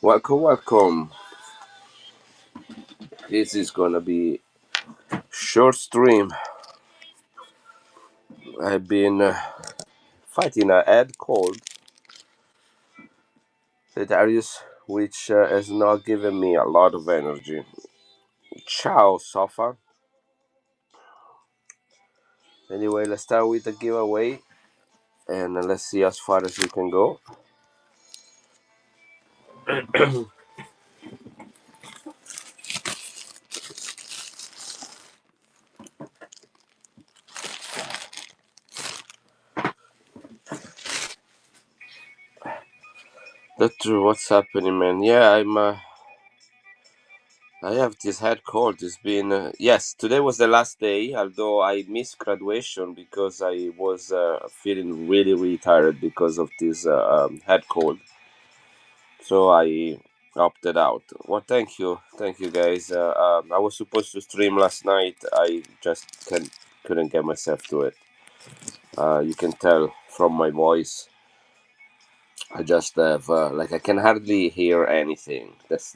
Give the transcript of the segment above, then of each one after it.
Welcome. This is gonna be short stream. I've been fighting a head cold, Darius, which has not given me a lot of energy. Ciao, Sofa. Anyway, let's start with the giveaway, and let's see as far as we can go. That's true. What's happening, man? Yeah, I have this head cold. It's been yes. Today was the last day, although I missed graduation because I was feeling really tired because of this head cold. So I opted out. Well, thank you guys. I was supposed to stream last night. I just couldn't get myself to it. You can tell from my voice. I just have like I can hardly hear anything. That's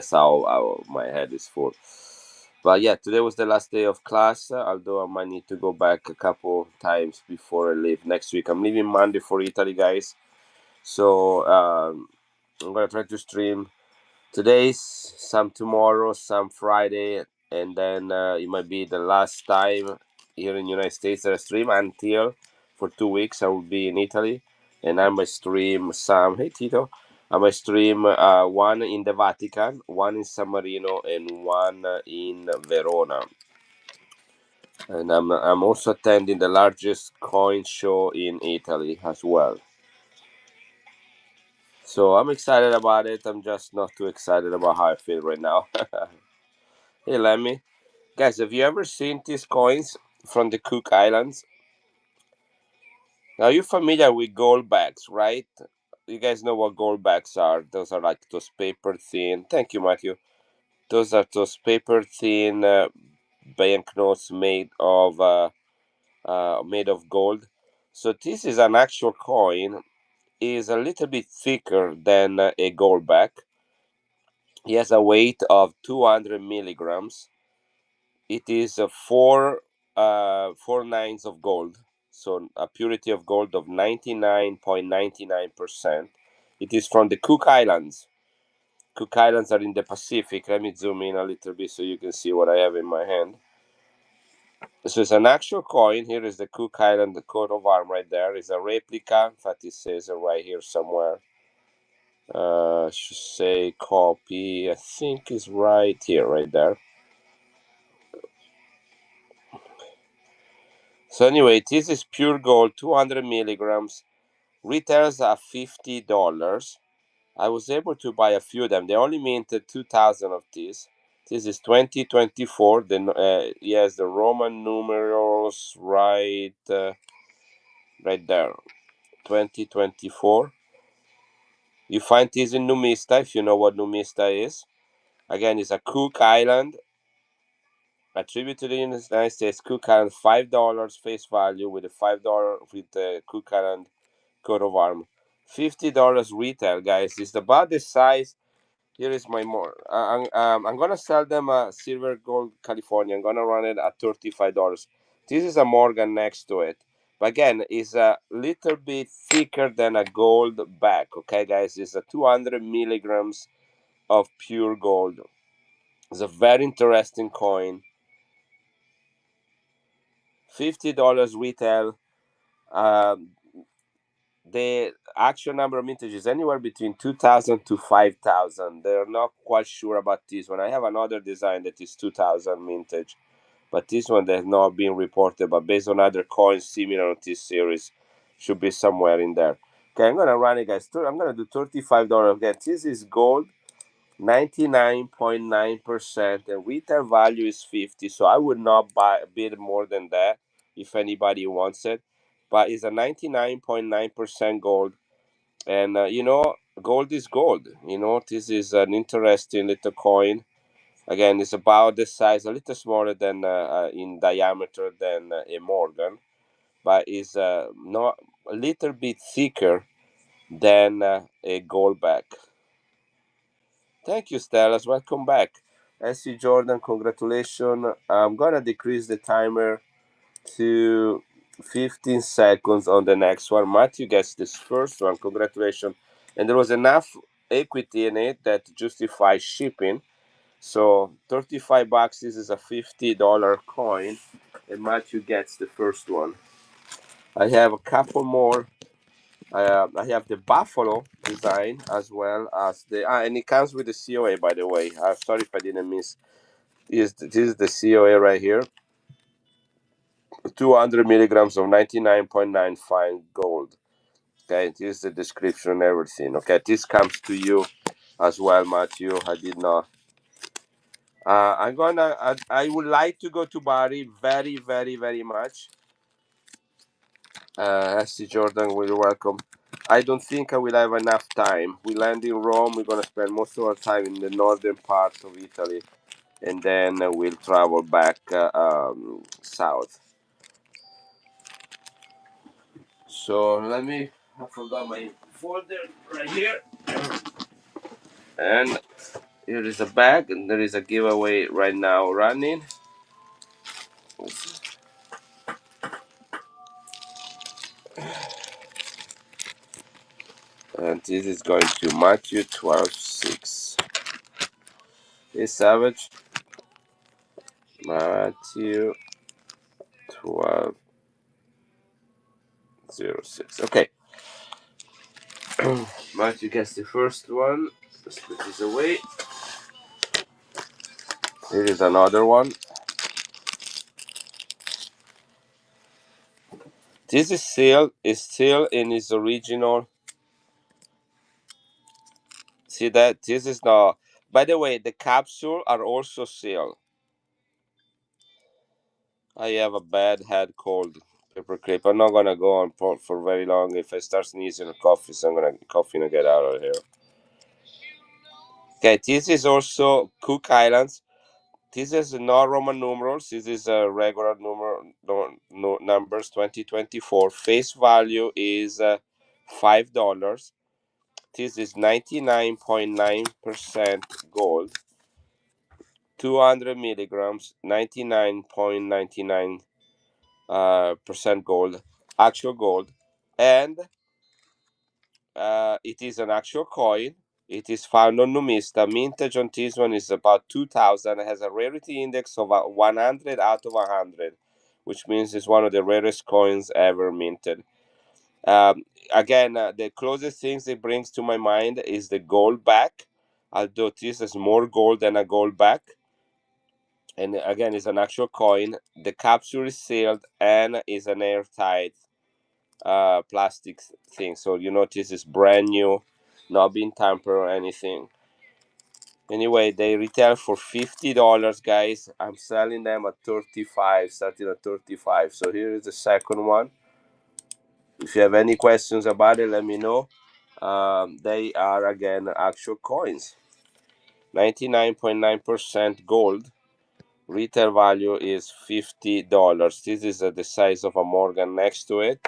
how my head is full. But yeah, today was the last day of class. Although I might need to go back a couple times before I leave next week. I'm leaving Monday for Italy, guys. So I'm gonna try to stream today's, some tomorrow, some Friday, and then it might be the last time here in the United States that I stream until for 2 weeks I will be in Italy, and I might stream some. Hey Tito, I might stream one in the Vatican, one in San Marino, and one in Verona. And I'm also attending the largest coin show in Italy as well. So I'm excited about it. I'm just not too excited about how I feel right now. Hey, Lemmy. Guys, have you ever seen these coins from the Cook Islands? Are you familiar with gold bags, right? You guys know what gold bags are. Those are like those paper thin. Thank you, Matthew. Those are those paper thin banknotes made of gold. So this is an actual coin. Is a little bit thicker than a gold bag. He has a weight of 200 milligrams. It is four nines of gold, so a purity of gold of 99.99%. It is from the Cook Islands. Cook Islands are in the Pacific. Let me zoom in a little bit so you can see what I have in my hand. So it's an actual coin. Here is the Cook Island, the coat of arm right there. It's a replica. In fact, it says it right here somewhere. Should say copy. I think it's right here, right there. So anyway, this is pure gold, 200 milligrams. Retails are $50. I was able to buy a few of them. They only minted 2,000 of these. This is 2024. Then yes, the Roman numerals right there. 2024. You find this in Numista if you know what Numista is. Again, it's a Cook Island attributed to the United States. Cook Island, $5 face value with a $5 with the Cook Island coat of arm. $50 retail, guys. It's about the size. Here is my more. I'm gonna sell them a silver gold California. I'm gonna run it at $35. This is a Morgan next to it, but again, it's a little bit thicker than a gold back. Okay, guys, it's a 200 milligrams of pure gold. It's a very interesting coin. $50 retail. Um, the actual number of mintage is anywhere between 2,000 to 5,000. They're not quite sure about this one. I have another design that is 2,000 mintage, but this one has not been reported. But based on other coins similar to this series, should be somewhere in there. Okay, I'm gonna run it, guys. I'm gonna do $35 again. This is gold, 99.9%, and retail value is 50. So I would not buy a bit more than that if anybody wants it. But it's a 99.9% gold, and gold is gold. This is an interesting little coin. Again, it's about the size, a little smaller than in diameter than a Morgan, but is not a little bit thicker than a gold back. Thank you, Stellas. Welcome back. SC Jordan, congratulations. I'm gonna decrease the timer to 15 seconds on the next one. Matthew gets this first one. Congratulations. And there was enough equity in it that justifies shipping. So $35. This is a $50 coin, and Matthew gets the first one. I have a couple more. I have the Buffalo design as well as and it comes with the COA, by the way. Sorry if I didn't miss. This is the COA right here. 200 milligrams of 99.9 fine gold. Okay, this is the description and everything. Okay, this comes to you as well, Matthew. I did not. I would like to go to Bari very, very, very much. SC Jordan, you're welcome. I don't think I will have enough time. We land in Rome. We're gonna spend most of our time in the northern part of Italy, and then we'll travel back south. So let me. I forgot my folder right here, and here is a bag, and there is a giveaway right now running. And this is going to Matthew 12:6. Hey, Savage. Matthew 12:06. Okay. Matthew gets the first one. Let's put this away. Here is another one. This is still in its original. See that? This is not. By the way, the capsule are also sealed. I have a bad head cold. Paper clip. I'm not gonna go on for very long. If I start sneezing or coughing, so I'm gonna coughing and get out of here. Okay, this is also Cook Islands. This is not Roman numerals. This is a regular numbers 2024. Face value is $5. This is 99.9% gold. 200 milligrams, 99.99 percent gold, actual gold, and it is an actual coin. It is found on Numista. Mintage on this one is about 2000. It has a rarity index of 100 out of 100, which means it's one of the rarest coins ever minted. Again, the closest things it brings to my mind is the gold back, although this is more gold than a gold back. And again, it's an actual coin. The capsule is sealed and is an airtight plastic thing. So you notice it's brand new, not being tampered or anything. Anyway, they retail for $50, guys. I'm selling them at 35, starting at 35. So here is the second one. If you have any questions about it, let me know. They are again actual coins. 99.9% gold. Retail value is $50. This is the size of a Morgan next to it.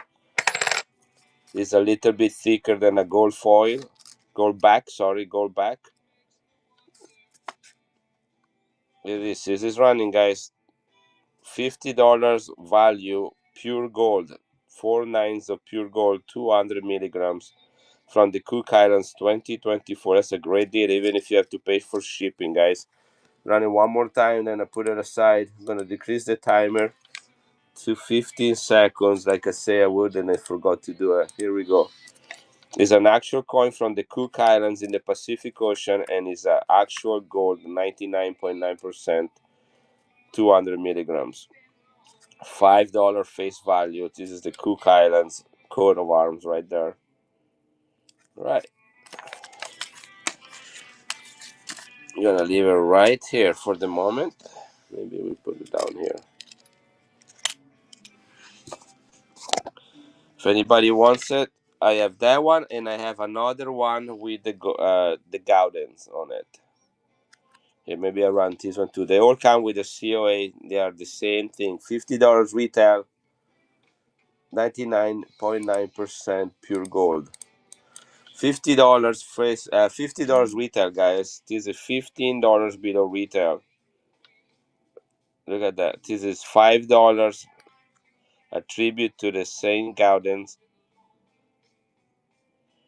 It's a little bit thicker than a gold foil. Gold back, sorry, gold back. This is running, guys. $50 value, pure gold. 4 nines of pure gold, 200 milligrams from the Cook Islands 2024. That's a great deal, even if you have to pay for shipping, guys. Running one more time, then I put it aside. I'm going to decrease the timer to 15 seconds, like I say I would, and I forgot to do it. Here we go. It's an actual coin from the Cook Islands in the Pacific Ocean, and is an actual gold, 99.9%, 200 milligrams. $5 face value. This is the Cook Islands coat of arms right there. Right. I'm gonna leave it right here for the moment. Maybe we put it down here. If anybody wants it, I have that one, and I have another one with the Gaudens on it. Yeah, maybe I run this one too. They all come with a COA. They are the same thing. $50 retail. 99.9% pure gold. $50 face, $50 retail, guys. This is $15 below retail. Look at that. This is $5. A tribute to the Saint Gaudens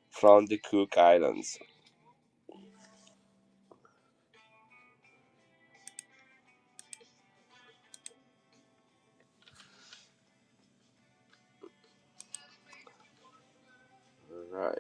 from the Cook Islands. All right.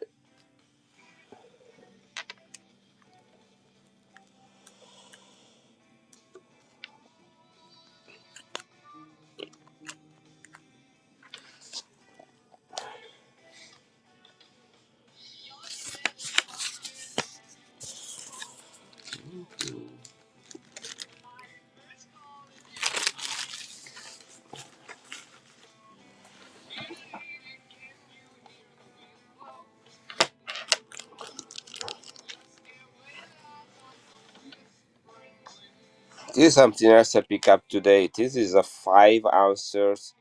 This is something else I pick up today. This is a 5 ounces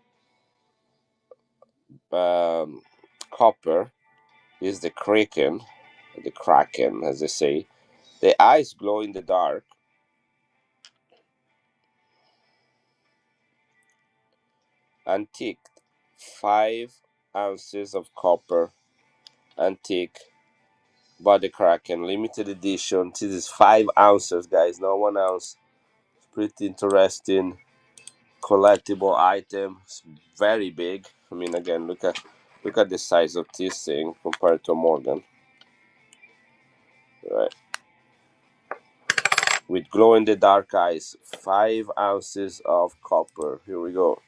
copper. This is the Kraken, as they say. The eyes glow in the dark. Antique, 5 ounces of copper. Antique by the Kraken, limited edition. This is 5 ounces, guys, not 1 ounce. It's pretty interesting collectible item. It's very big. I mean, again, look at the size of this thing compared to Morgan. Right. With glow in the dark eyes, 5 ounces of copper. Here we go.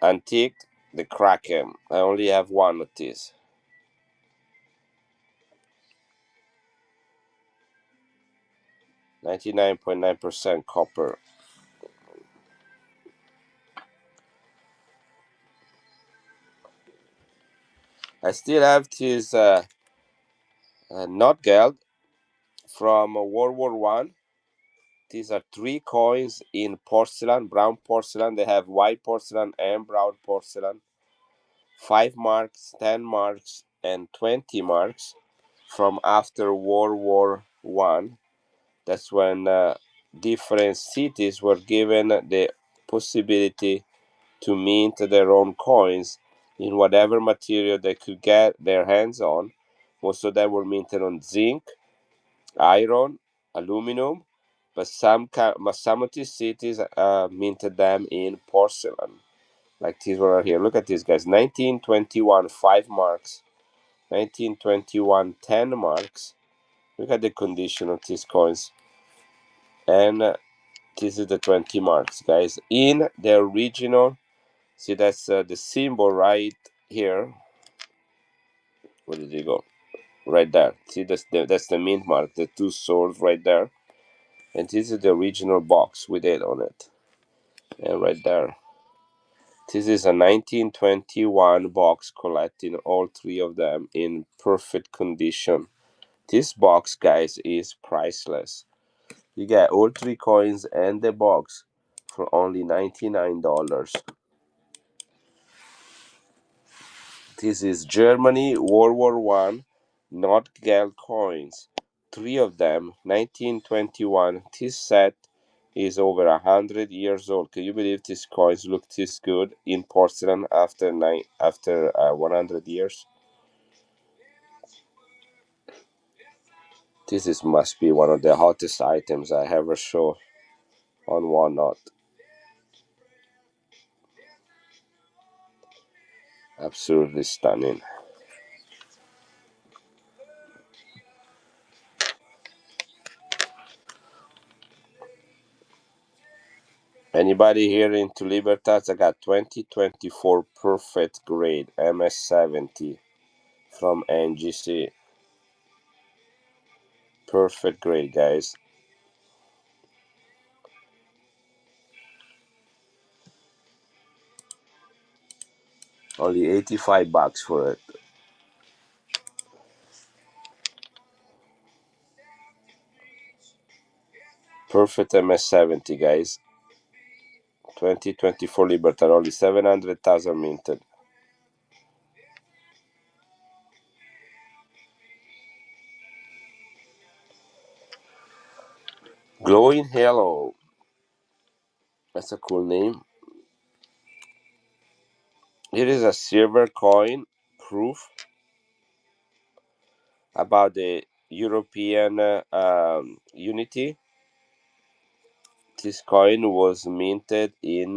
Antique, the Kraken. I only have one of these. 99.9% copper. I still have this not geld from World War One. These are 3 coins in porcelain, brown porcelain. They have white porcelain and brown porcelain. 5 marks, 10 marks, and 20 marks from after World War One. That's when different cities were given the possibility to mint their own coins in whatever material they could get their hands on. Most of them were minted on zinc, iron, aluminum, but some of these cities minted them in porcelain, like these one right here. Look at these guys: 1921, 5 marks; 1921, 10 marks. Look at the condition of these coins, and this is the 20 marks, guys, in the original. See, that's the symbol right here. Where did you go? Right there. See, that's the mint mark, the 2 swords right there. And this is the original box with it on it. And right there. This is a 1921 box collecting all 3 of them in perfect condition. This box, guys, is priceless. You get all 3 coins and the box for only $99. This is Germany World War One, not geld coins. 3 of them, 1921. This set is over 100 years old. Can you believe these coins look this good in porcelain after 100 years? This is must be one of the hottest items I ever saw on Whatnot. Absolutely stunning. Anybody here into Libertas? I got 2024 perfect grade MS70 from NGC. Perfect grade, guys. Only $85 for it. Perfect MS70, guys. 2024 Libertad, only 700,000 minted. Glowing Halo. That's a cool name. Here is a silver coin proof about the European unity. This coin was minted in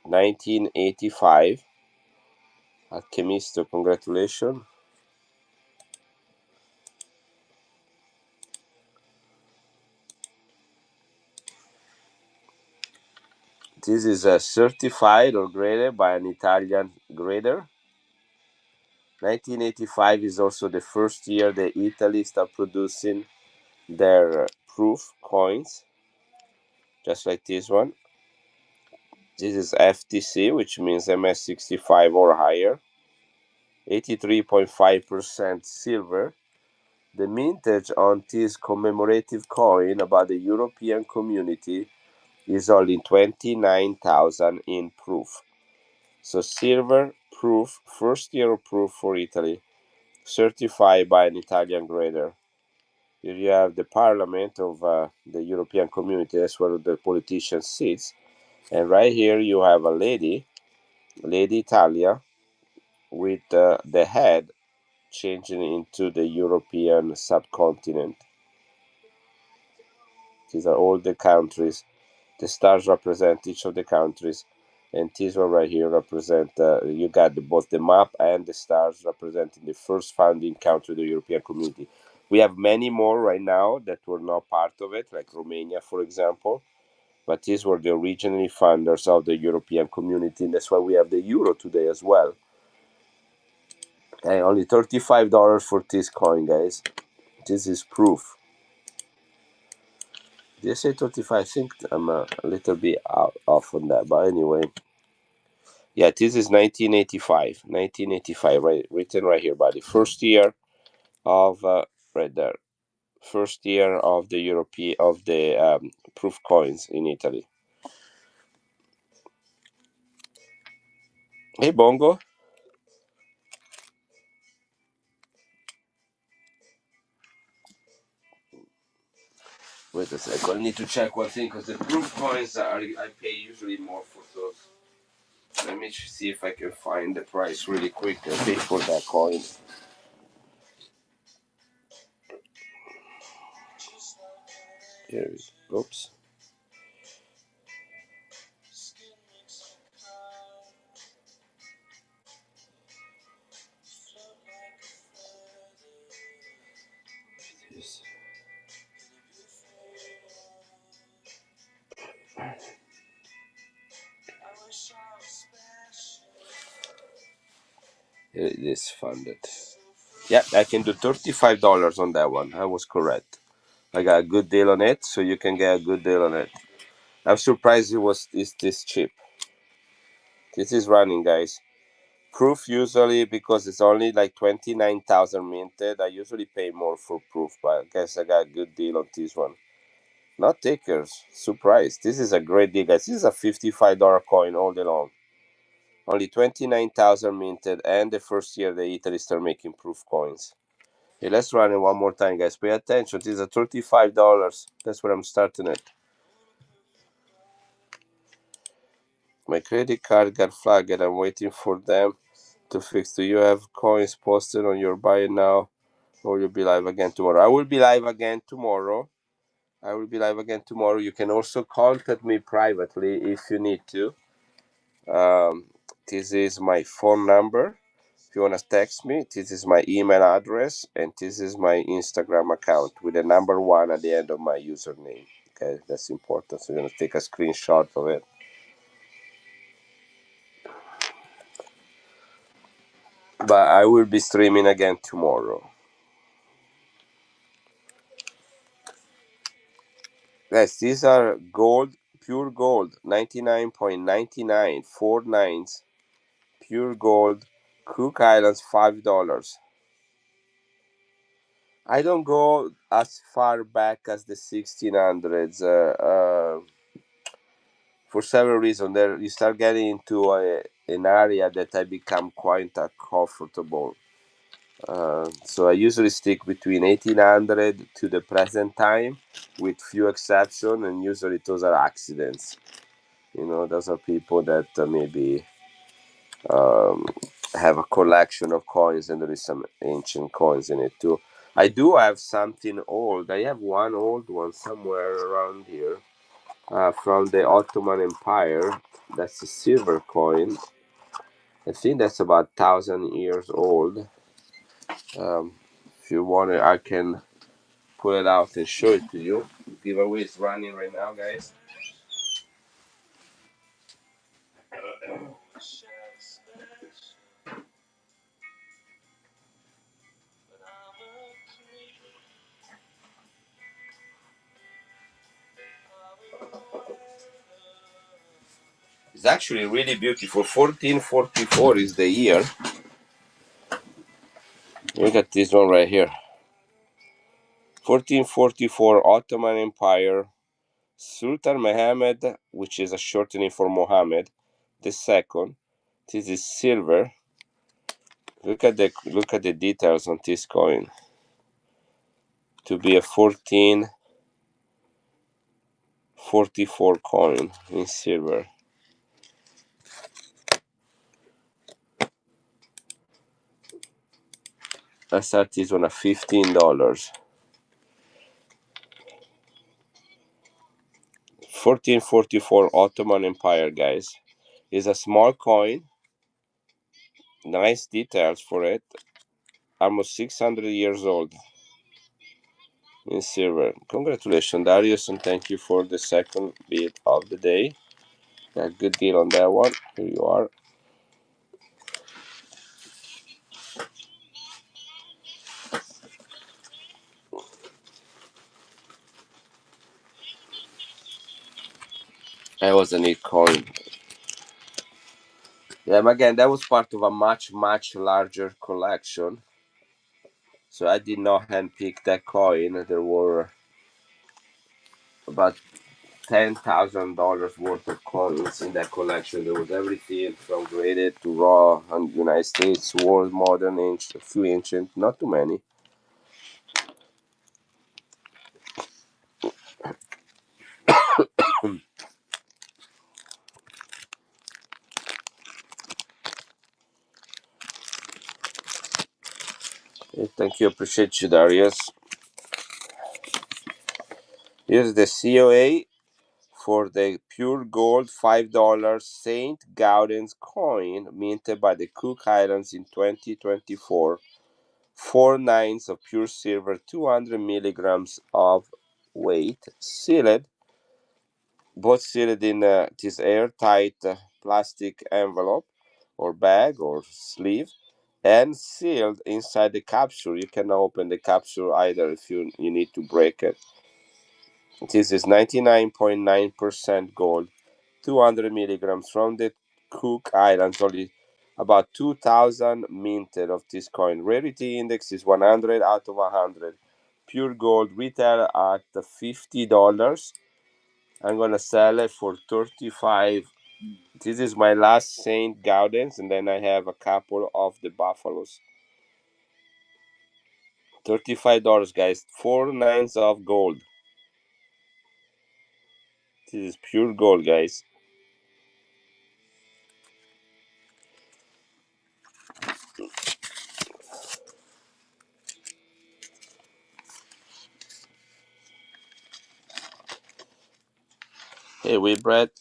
1985. Alchemisto, congratulations. This is certified or graded by an Italian grader. 1985 is also the first year that Italy started producing their proof coins, just like this one. This is FTC, which means MS65 or higher. 83.5% silver. The mintage on this commemorative coin about the European community is only 29,000 in proof. So silver proof, first year of proof for Italy, certified by an Italian grader. Here you have the parliament of the European community, that's where the politician sits. And right here you have a lady, Lady Italia, with the head changing into the European subcontinent. These are all the countries. The stars represent each of the countries, and this one right here represent. You got both the map and the stars representing the first founding country of the European Community. We have many more right now that were not part of it, like Romania, for example. But these were the originally founders of the European Community, and that's why we have the euro today as well. And only $35 for this coin, guys. This is proof. Did I say 35? I think I'm a little bit off on that, but anyway. Yeah, this is 1985. 1985, right, written right here, buddy. First year of right there. First year of the European of the proof coins in Italy. Hey, Bongo. Wait a second. I need to check one thing because the proof coins I pay usually more for those. Let me see if I can find the price really quick. I pay for that coin. Here it is. Oops. Here it is funded. Yeah, I can do $35 on that one. I was correct. I got a good deal on it, so you can get a good deal on it. I'm surprised it's this cheap. This is running, guys. Proof usually because it's only like 29,000 minted. I usually pay more for proof, but I guess I got a good deal on this one. Not takers. Surprise. This is a great deal, guys. This is a $55 coin all day long. Only 29,000 minted, and the first year that Italy start making proof coins. Hey, let's run it one more time, guys. Pay attention. This is a $35. That's where I'm starting it. My credit card got flagged. I'm waiting for them to fix. Do you have coins posted on your buy now, or you'll be live again tomorrow? I will be live again tomorrow. You can also contact me privately if you need to. This is my phone number. If you want to text me, this is my email address, and this is my Instagram account with the number 1 at the end of my username. Okay, that's important. So you're going to take a screenshot of it. But I will be streaming again tomorrow. Guys, these are gold, pure gold, 99.99, 4 nines, pure gold, Cook Islands, $5. I don't go as far back as the 1600s for several reasons. There, you start getting into an area that I become quite uncomfortable. So I usually stick between 1800 to the present time, with few exceptions, and usually those are accidents. Those are people that maybe um, have a collection of coins, and there is some ancient coins in it too. I do have something old. I have one old one somewhere around here, from the Ottoman Empire. That's a silver coin. I think that's about 1,000 years old. Um, if you want it, I can pull it out and show it to you. Giveaway is running right now, guys. It's actually really beautiful. 1444 is the year. Look at this one right here. 1444 Ottoman Empire. Sultan Mehmed, which is a shortening for Mohammed the second. This is silver. Look at the details on this coin. To be a 1444 coin in silver. I start this one at $15. 1444 Ottoman Empire, guys. Is a small coin. Nice details for it. Almost 600 years old. In silver. Congratulations, Darius, and thank you for the second bid of the day. Got a good deal on that one. Here you are. That was a neat coin. Yeah, again, that was part of a much, much larger collection. So I did not handpick that coin. There were about $10,000 worth of coins in that collection. There was everything from graded to raw, and United States, world, modern, ancient, few ancient, not too many. Okay, thank you, appreciate you, Darius. Here's the COA for the pure gold $5 St. Gaudens coin minted by the Cook Islands in 2024. 4 nines of pure silver, 200 milligrams of weight, sealed, both sealed in this airtight plastic envelope or bag or sleeve, and sealed inside the capsule. You can open the capsule either if you need to break it. This is 99.9% gold, 200 milligrams from the Cook Islands, only about 2,000 minted of this coin. Rarity index is 100 out of 100. Pure gold retail at $50. I'm gonna sell it for 35. This is my last Saint Gaudens, and then I have a couple of the buffaloes. $35, guys. 4 nines of gold. This is pure gold, guys. Hey, we Brett.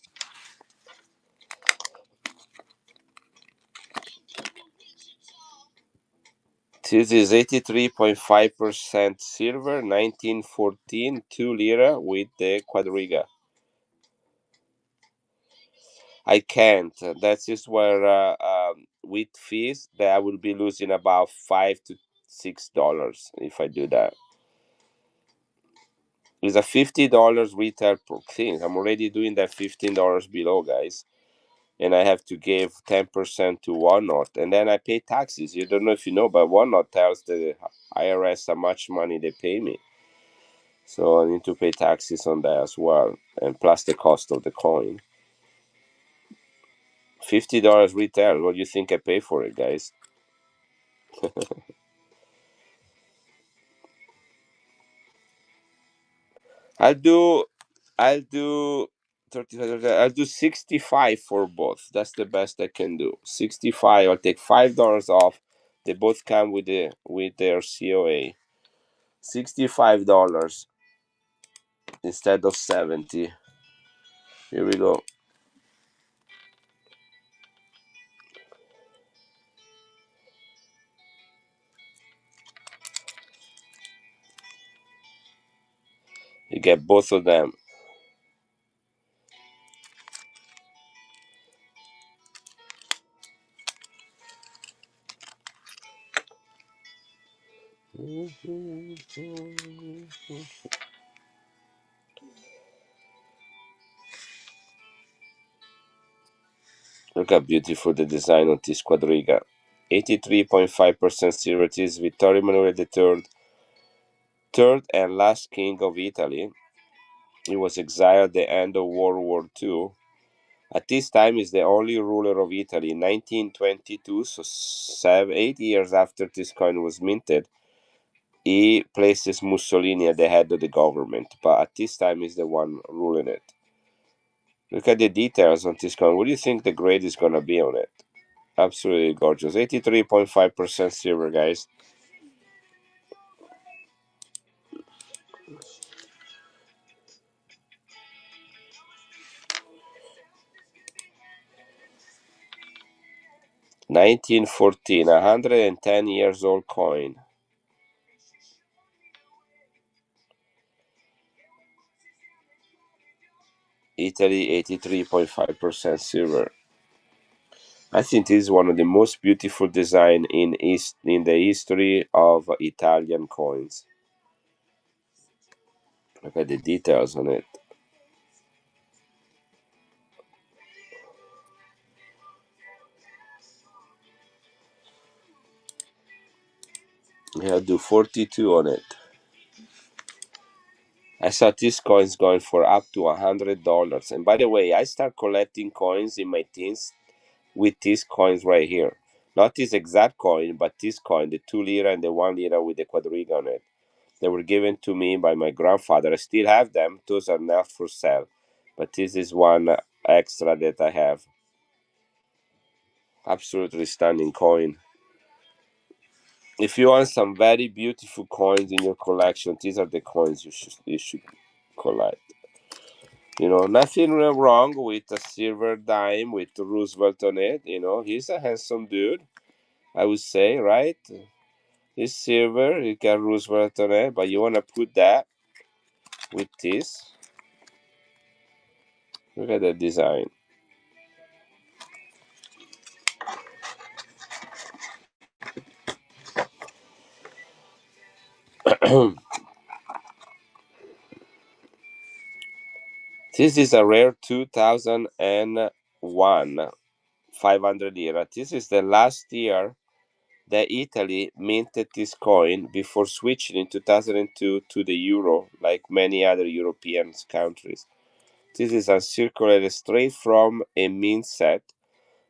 This is 83.5% silver, 1914, 2 lira with the quadriga. I can't. That is where with fees that I will be losing about $5 to $6 if I do that. It's a $50 retail per thing. I'm already doing that $15 below, guys, and I have to give 10% to one not, and then I pay taxes. You don't know if you know, but one not tells the IRS how much money they pay me. So I need to pay taxes on that as well, and plus the cost of the coin. $50 retail. What do you think I pay for it, guys? I'll do I'll do 35. I'll do 65 for both. That's the best I can do. 65. I'll take $5 off. They both come with their COA. $65 instead of 70. Here we go. You get both of them. Look how beautiful the design of this quadriga. 83.5% silver. It is Vittorio Emanuele III, third and last king of Italy. He was exiled at the end of World War II. At this time, he is the only ruler of Italy. In 1922, so 8 years after this coin was minted, he places Mussolini at the head of the government. But at this time, he's the one ruling it. Look at the details on this coin. What do you think the grade is going to be on it? Absolutely gorgeous. 83.5% silver, guys. $1914, 110 years old coin. Italy, 83.5% silver. I think this is one of the most beautiful design in the history of Italian coins. Look at the details on it. I'll do 42 on it. I saw these coins going for up to $100. And by the way, I start collecting coins in my teens with these coins right here. Not this exact coin, but this coin, the 2 lira and the 1 lira with the quadriga on it. They were given to me by my grandfather. I still have them. Those are not for sale. But this is one extra that I have. Absolutely stunning coin. If you want some very beautiful coins in your collection, these are the coins you should collect. Nothing wrong with a silver dime with Roosevelt on it. He's a handsome dude, I would say, right? He's silver, he got Roosevelt on it, but you want to put that with this. Look at the design. This is a rare 2001 500 lira. This is the last year that Italy minted this coin before switching in 2002 to the euro, like many other European countries. This is uncirculated straight from a mint set,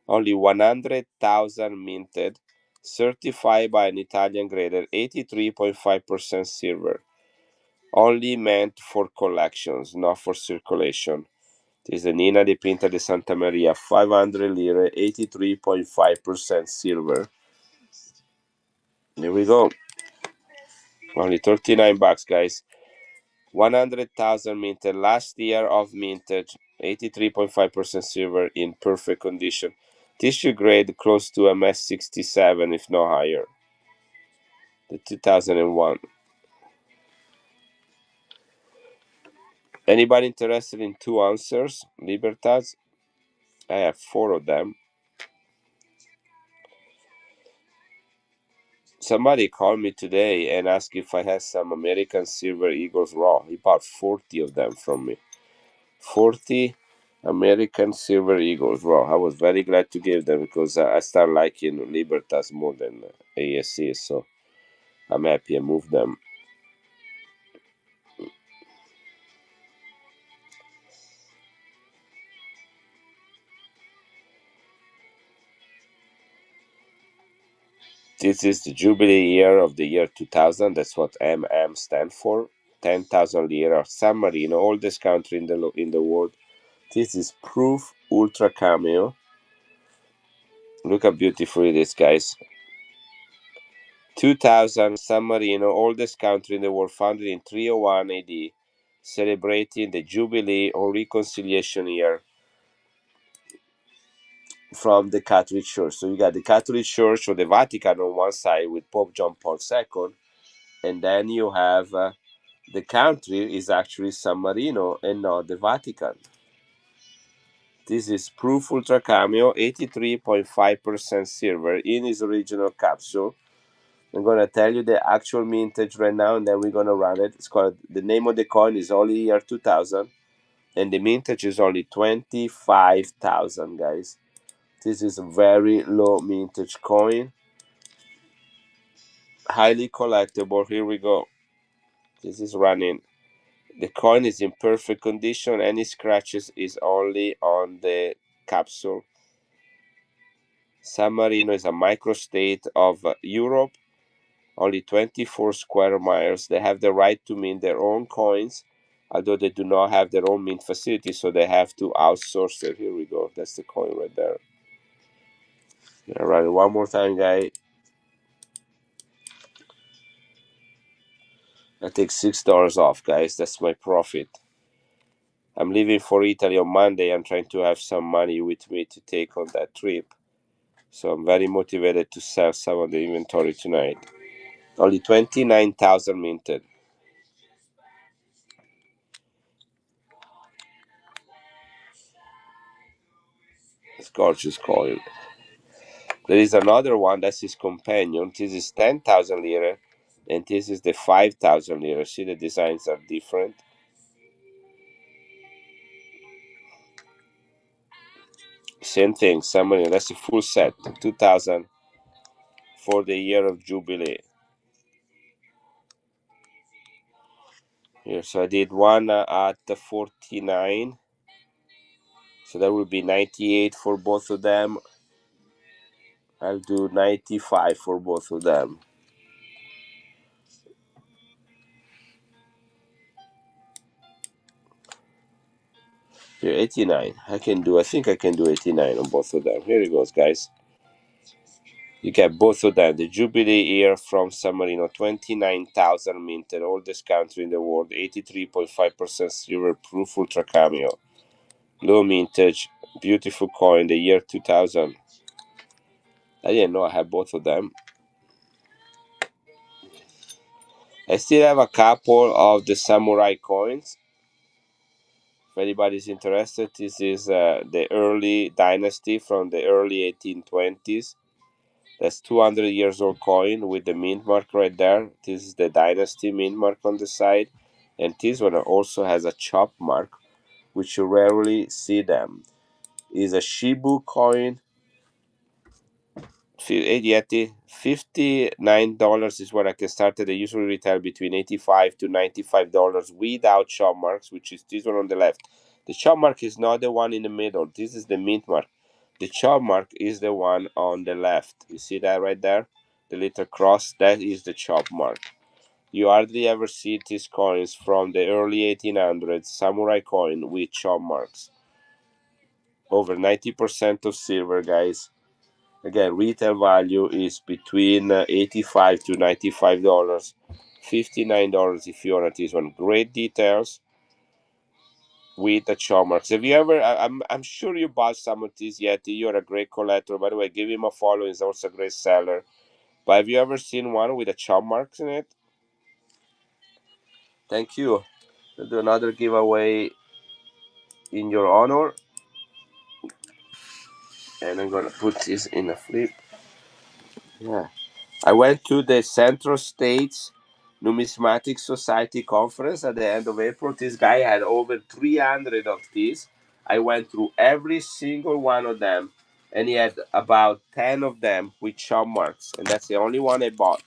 only 100,000 minted, certified by an Italian grader, 83.5% silver. Only meant for collections, not for circulation. This is the Nina di Pinta di Santa Maria, 500 lire, 83.5% silver. Here we go. Only $39, guys. 100,000 minted. Last year of mintage. 83.5% silver in perfect condition. Tissue grade close to MS67, if not higher. The 2001. Anybody interested in 2 ounces? Libertas? I have 4 of them. Somebody called me today and asked if I had some American Silver Eagles raw. He bought 40 of them from me. 40 American Silver Eagles raw. I was very glad to give them because I start liking Libertas more than ASC, so I'm happy I moved them. This is the Jubilee year of the year 2000. That's what MM stand for. 10,000 lira. San Marino, oldest country in the world. This is proof ultra cameo. Look how beautiful it is, guys. 2000, San Marino, oldest country in the world, founded in 301 AD, celebrating the Jubilee or Reconciliation year from the Catholic Church. So you got the Catholic Church or the Vatican on one side with Pope John Paul II, and then you have the country is actually San Marino and not the Vatican. This is proof ultra cameo, 83.5% silver in its original capsule. I'm gonna tell you the actual mintage right now, and then we're gonna run it. It's called, the name of the coin is only year 2000, and the mintage is only 25,000, guys. This is a very low mintage coin, highly collectible. Here we go. This is running. The coin is in perfect condition. Any scratches is only on the capsule. San Marino is a microstate of Europe, only 24 square miles. They have the right to mint their own coins, although they do not have their own mint facility, so they have to outsource it. Here we go. That's the coin right there. All right, one more time, guy. I take $6 off, guys. That's my profit. I'm leaving for Italy on Monday. I'm trying to have some money with me to take on that trip. So I'm very motivated to sell some of the inventory tonight. Only 29,000 minted. It's gorgeous coin. There is another one that's his companion. This is 10,000 lira, and this is the 5,000 lira. See, the designs are different. Same thing, somebody, that's a full set, 2,000 for the year of Jubilee. Here, so I did one at the 49, so that would be 98 for both of them. I'll do 95 for both of them. Here, 89. I think I can do 89 on both of them. Here it goes, guys. You get both of them. The Jubilee year from San Marino, 29,000 minted, oldest country in the world, 83.5% silver, proof ultra cameo. Low mintage, beautiful coin, the year 2000. I didn't know I had both of them. I still have a couple of the samurai coins. If anybody's interested, this is the early dynasty from the early 1820s. That's 200 years old coin with the mint mark right there. This is the dynasty mint mark on the side. And this one also has a chop mark, which you rarely see them. Is a Shibu coin. $59 is what I can start at. They usually retail between $85 to $95 without chop marks, which is this one on the left. The chop mark is not the one in the middle. This is the mint mark. The chop mark is the one on the left. You see that right there? The little cross, that is the chop mark. You hardly ever see these coins from the early 1800s, samurai coin with chop marks. Over 90% of silver, guys. Again, retail value is between 85 to $95. $59 if you want this one. Great details with the chop marks. Have you ever? I'm sure you bought some of these yet. You're a great collector. By the way, give him a follow. He's also a great seller. But have you ever seen one with the chop marks in it? Thank you. I'll do another giveaway in your honor, and I'm gonna put this in a flip. Yeah. I went to the Central States Numismatic Society conference at the end of April. This guy had over 300 of these. I went through every single one of them, and he had about 10 of them with chop marks, and that's the only one I bought.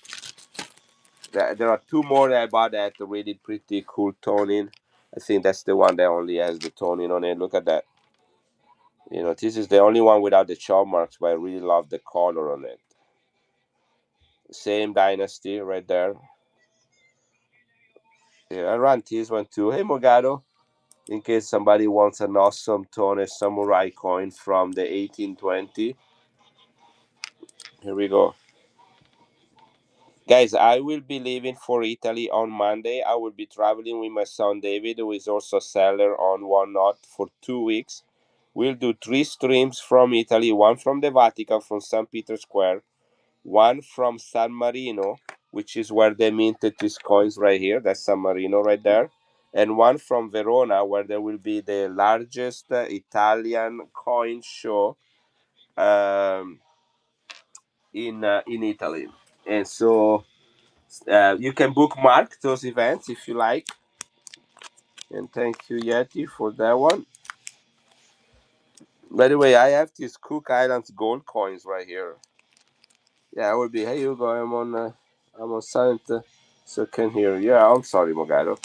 There are two more that I bought that are really pretty cool toning. I think that's the one that only has the toning on it. Look at that. This is the only one without the chop marks, but I really love the color on it. Same dynasty right there. Yeah, I run this one too. Hey, Mogado, in case somebody wants an awesome tone samurai coin from the 1820. Here we go. Guys, I will be leaving for Italy on Monday. I will be traveling with my son David, who is also a seller on Whatnot, for 2 weeks. We'll do 3 streams from Italy, one from the Vatican, from St. Peter's Square, one from San Marino, which is where they minted these coins right here. That's San Marino right there. And one from Verona, where there will be the largest Italian coin show um, in Italy. And so you can bookmark those events if you like. And thank you, Yeti, for that one. By the way, I have these Cook Islands gold coins right here. Yeah, I will be. Hey, Hugo, I'm on silent, so can hear you. Yeah, I'm sorry, Mogado.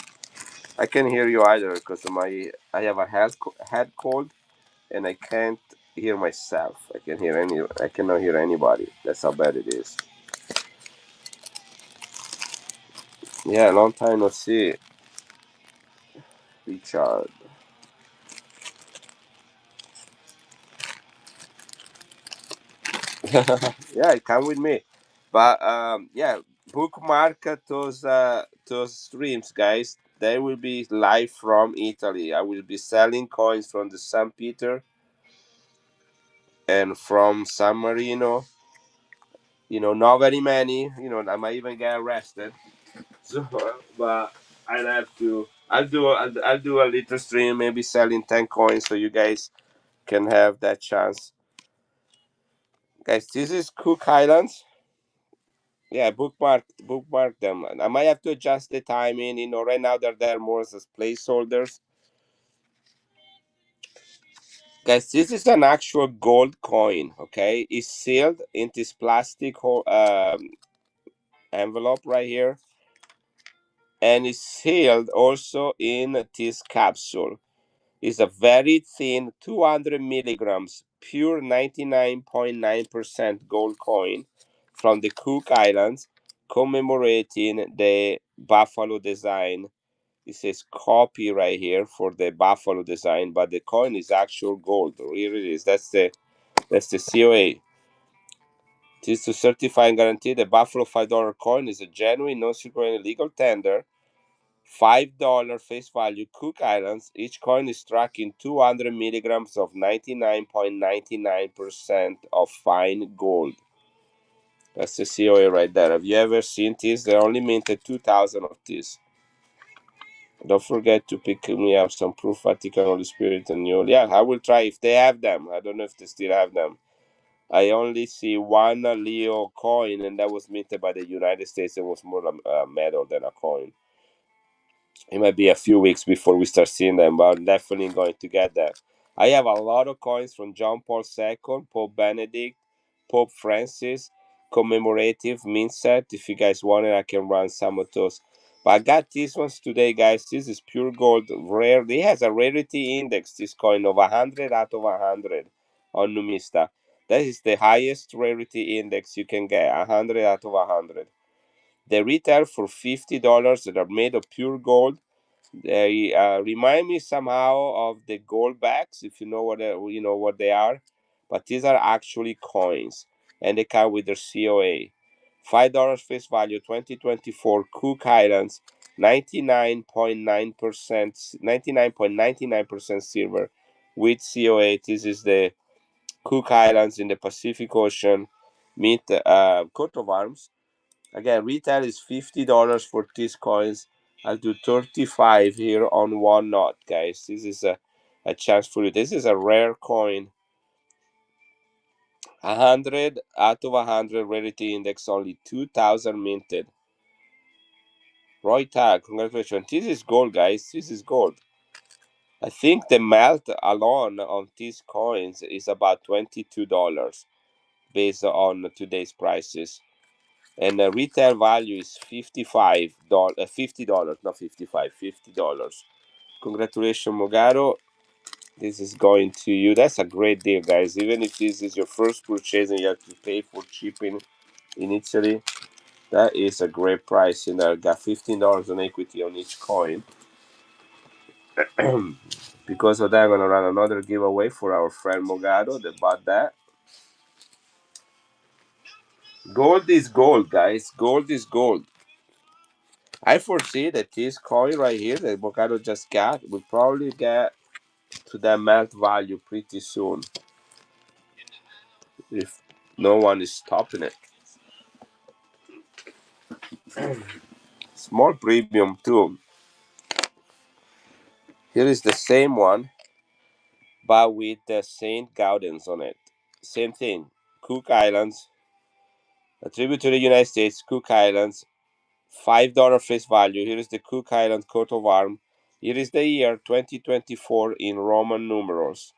I can't hear you either because I have a head cold and I can't hear myself. I cannot hear anybody. That's how bad it is. Yeah, long time no see, Richard. Yeah, come with me. But yeah, bookmark those streams, guys. They will be live from Italy. I will be selling coins from the San Peter and from San Marino. Not very many. I might even get arrested. So, but I'll have to. I'll do a little stream, maybe selling 10 coins, so you guys can have that chance. Guys, this is Cook Islands. Yeah, bookmark them. I might have to adjust the timing. Right now they're there more as placeholders. Guys, this is an actual gold coin. Okay, it's sealed in this plastic envelope right here, and it's sealed also in this capsule. It's a very thin 200 milligrams pure 99.9% gold coin from the Cook Islands, commemorating the buffalo design. It says copy right here for the buffalo design, but the coin is actual gold. Really it is. That's the COA. It is to certify and guarantee the Buffalo $5 coin is a genuine, non-circulating legal tender. $5 face value, Cook Islands. Each coin is struck in 200 milligrams of 99.99% of fine gold. That's the COA right there. Have you ever seen this? They only minted 2,000 of these. Don't forget to pick me up some proof Vatican Holy Spirit and you. Yeah, I will try if they have them. I don't know if they still have them. I only see one Leo coin, and that was minted by the United States. It was more a medal than a coin. It might be a few weeks before we start seeing them, but I'm definitely going to get that. I have a lot of coins from John Paul II, Pope Benedict, Pope Francis, commemorative mint set. If you guys want it, I can run some of those. But I got these ones today, guys. This is pure gold, rare. It has a rarity index, this coin, of 100 out of 100 on Numista. That is the highest rarity index you can get, 100 out of 100. They retail for $50 that are made of pure gold. They remind me somehow of the gold backs, if you know what they are, but these are actually coins, and they come with their COA. $5 face value, 2024 Cook Islands, 99.99% silver with COA. This is the Cook Islands in the Pacific Ocean, mint coat of arms. Again, retail is $50 for these coins. I'll do 35 here on one knot, guys. This is a chance for you. This is a rare coin. 100 out of 100 rarity index, only 2,000 minted. Roy Tag, congratulations. This is gold, guys. This is gold. I think the melt alone on these coins is about $22 based on today's prices. And the retail value is $55, $50, not 55, $50. Congratulations, Mogaro. This is going to you. That's a great deal, guys. Even if this is your first purchase and you have to pay for shipping in Italy, That is a great price in there. Got $15 on equity on each coin. Because of that, I'm gonna run another giveaway for our friend Mogado that bought that. Gold is gold, guys. Gold is gold. I foresee that this coin right here that Mogado just got will probably get to that melt value pretty soon if no one is stopping it. Small premium too. Here is the same one, but with the Saint Gaudens on it. Same thing. Cook Islands, a tribute to the United States. Cook Islands, $5 face value. Here is the Cook Island coat of arms. Here is the year 2024 in Roman numerals.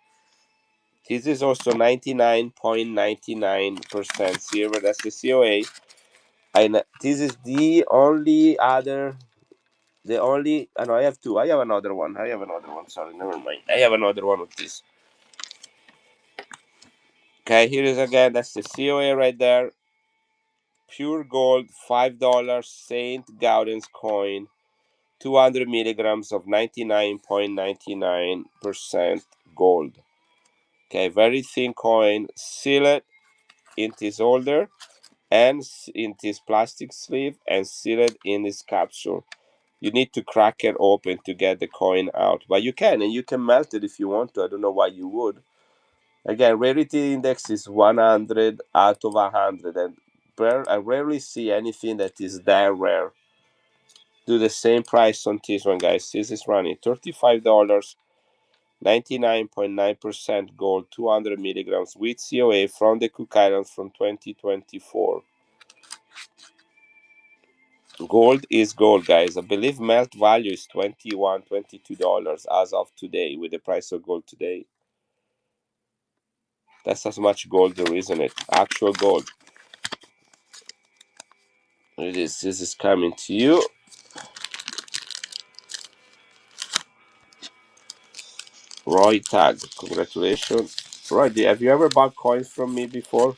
This is also 99.99% silver. That's the COA. And this is the only other. The only. No, I have two. I have another one. Sorry, never mind. I have another one of this. Okay, here is again. That's the COA right there. Pure gold, $5 Saint Gaudens coin. 200 milligrams of 99.99% gold. Okay, very thin coin. Seal it in this holder and in this plastic sleeve and seal it in this capsule. You need to crack it open to get the coin out, but you can, and you can melt it if you want to. I don't know why you would. Again, rarity index is 100 out of 100, and I rarely see anything that is that rare. Do the same price on this one, guys. This is running $35, 99.9% gold, 200 milligrams with COA from the Cook Islands from 2024. Gold is gold, guys. I believe melt value is $21, $22 as of today with the price of gold today. That's as much gold there is in it. Actual gold. It is. This is coming to you. Roy Tag. Congratulations. Roy, have you ever bought coins from me before?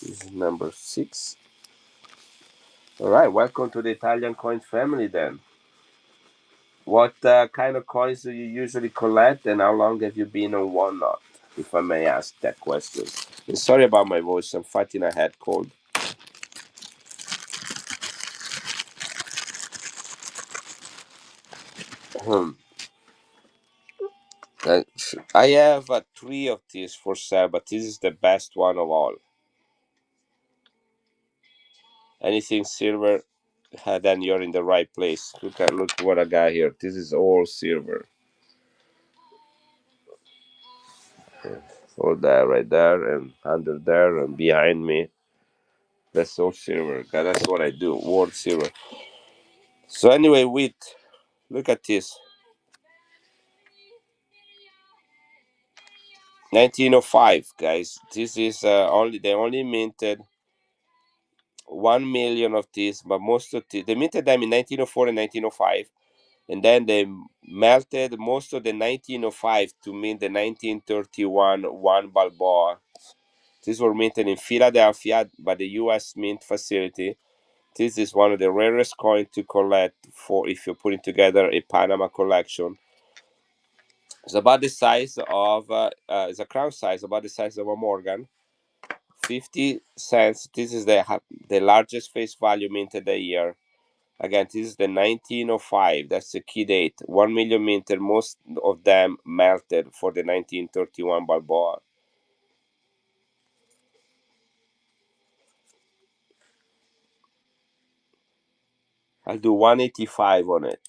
This is number 6. All right. Welcome to the Italian Coins family then. What kind of coins do you usually collect, and how long have you been on Walnut, if I may ask that question? And sorry about my voice, I'm fighting a head cold. Hmm. I have 3 of these for sale, but this is the best one of all. Anything silver, then you're in the right place. Look what I got here. This is all silver. All that right there, and under there, and behind me. That's all silver. That's what I do. World silver. So anyway, wheat. Look at this. 1905, guys. This is they only minted 1 million of these, but most of they minted them in 1904 and 1905, and then they melted most of the 1905 to mint the 1931 one Balboa. These were minted in Philadelphia by the U.S. Mint facility. This is one of the rarest coins to collect for if you're putting together a Panama collection. It's about the size of it's a crown size, about the size of a Morgan. 50 cents. This is the largest face value minted a year. Again, this is the 1905. That's the key date. 1 million minted. Most of them melted for the 1931 Balboa. I'll do 185 on it.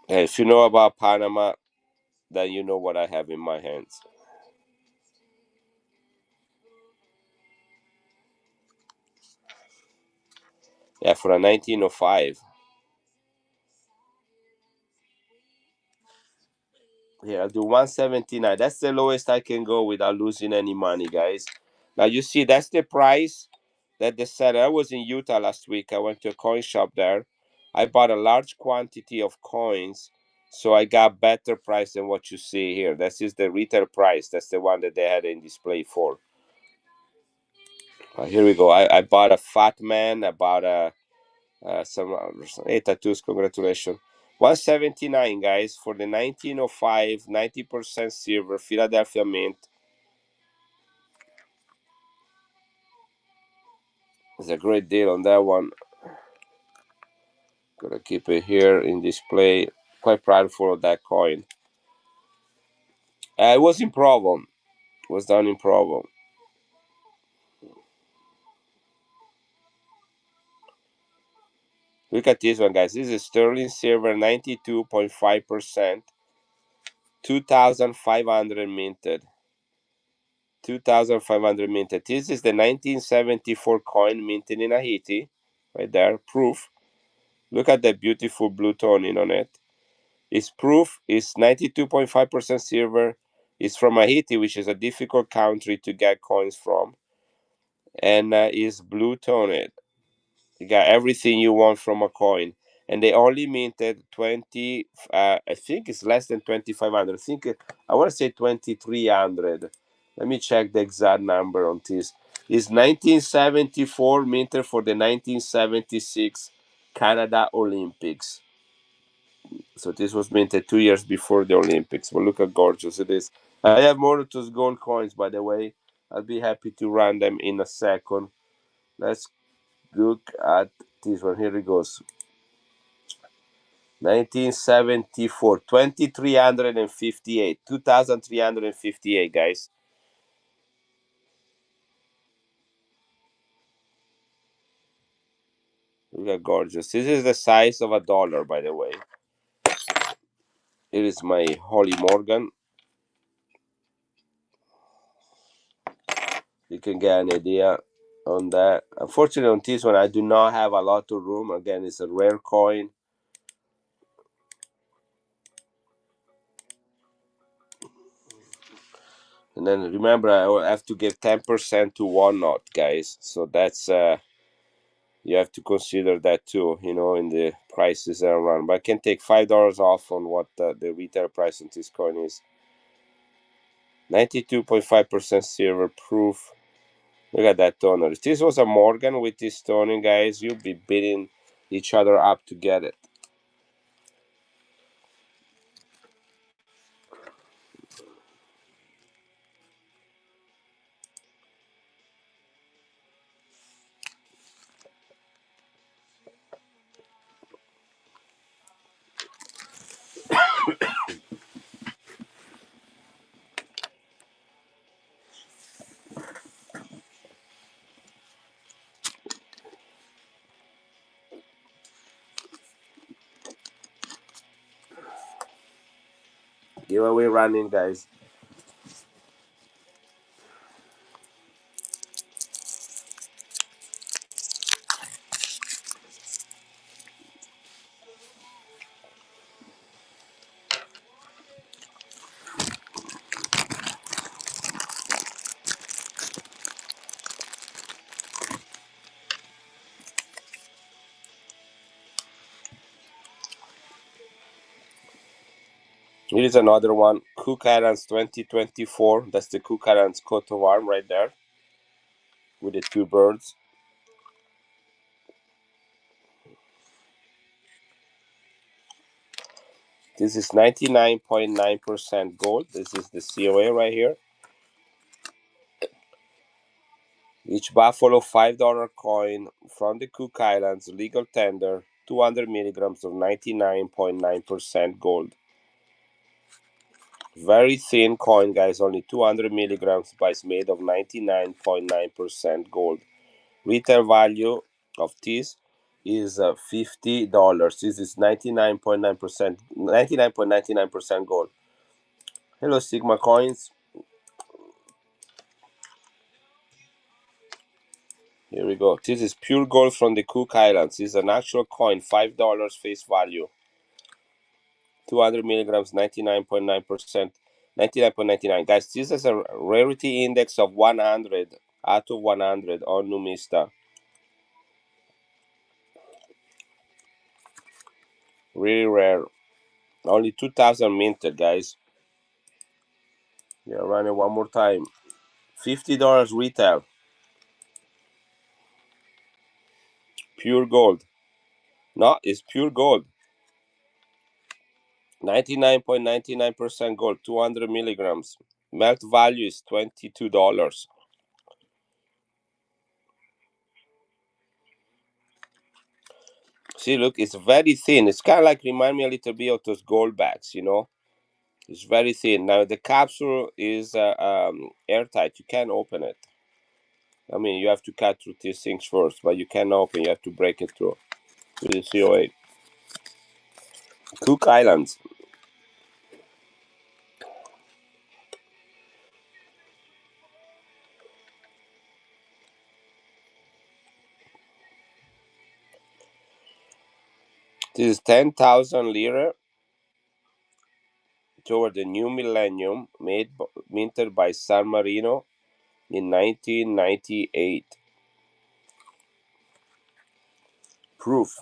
And if you know about Panama, then you know what I have in my hands. Yeah, for a 1905. Yeah, I'll do 179. That's the lowest I can go without losing any money, guys. Now you see, that's the price that they said. I was in Utah last week. I went to a coin shop there. I bought a large quantity of coins, so I got better price than what you see here. This is the retail price. That's the one that they had in display for. Here we go. I bought a Fat Man. I bought a some hey tattoos. Congratulations. 179 guys for the 1905 90% silver Philadelphia Mint. It's a great deal on that one. Gonna keep it here in display. Quite proudful of that coin. It was in Provo. It was done in Provo. Look at this one, guys. This is sterling silver, 92.5%, 2,500 minted. 2,500 minted. This is the 1974 coin minted in Haiti, right there. Proof. Look at that beautiful blue toning on it. Its proof is 92.5% silver. It's from Haiti, which is a difficult country to get coins from, and is blue toned. You got everything you want from a coin, and they only minted 20. I think it's less than 2,500. I want to say 2,300. Let me check the exact number on this. It's 1974 minted for the 1976 Canada Olympics. So this was minted 2 years before the Olympics. But look how gorgeous it is. I have more of those gold coins, by the way. I'll be happy to run them in a second. Let's look at this one. Here it goes. 1974, 2,358, 2,358, guys. Look how gorgeous. This is the size of a dollar, by the way. Here is my Holly Morgan. You can get an idea on that. Unfortunately, on this one, I do not have a lot of room. Again, it's a rare coin. And then remember, I will have to give 10% to one knot, guys. So that's you have to consider that too, in the prices that run. But I can take $5 off on what the retail price on this coin is. 92.5% silver proof. Look at that toner. If this was a Morgan with this toning, guys, you'd be beating each other up to get it. Giveaway running, guys. Here is another one. Cook Islands 2024. That's the Cook Islands coat of arm right there with the two birds. This is 99.9% gold. This is the COA right here. Each Buffalo $5 coin from the Cook Islands, legal tender, 200 milligrams of 99.9% gold. Very thin coin, guys, only 200 milligrams, but it's made of 99.9% gold. Retail value of this is $50. This is 99.9%, 99.99% gold. Hello, Sigma Coins. Here we go. This is pure gold from the Cook Islands. This is an actual coin, $5 face value. 200 milligrams, 99.9%, 99.99. Guys, this is a rarity index of 100 out of 100 on Numista. Really rare. Only 2,000 minted, guys. Yeah, run it one more time. $50 retail. Pure gold. No, it's pure gold. 99.99% gold. 200 milligrams. Melt value is $22. See, look, it's very thin. It's kind of like remind me a little bit of those gold bags, you know. It's very thin. Now the capsule is airtight. You can't open it. I mean, you have to cut through these things first, but you can't open. You have to break it through with the COA. Cook Islands. This is 10,000 lira toward the new millennium, minted by San Marino in 1998. Proof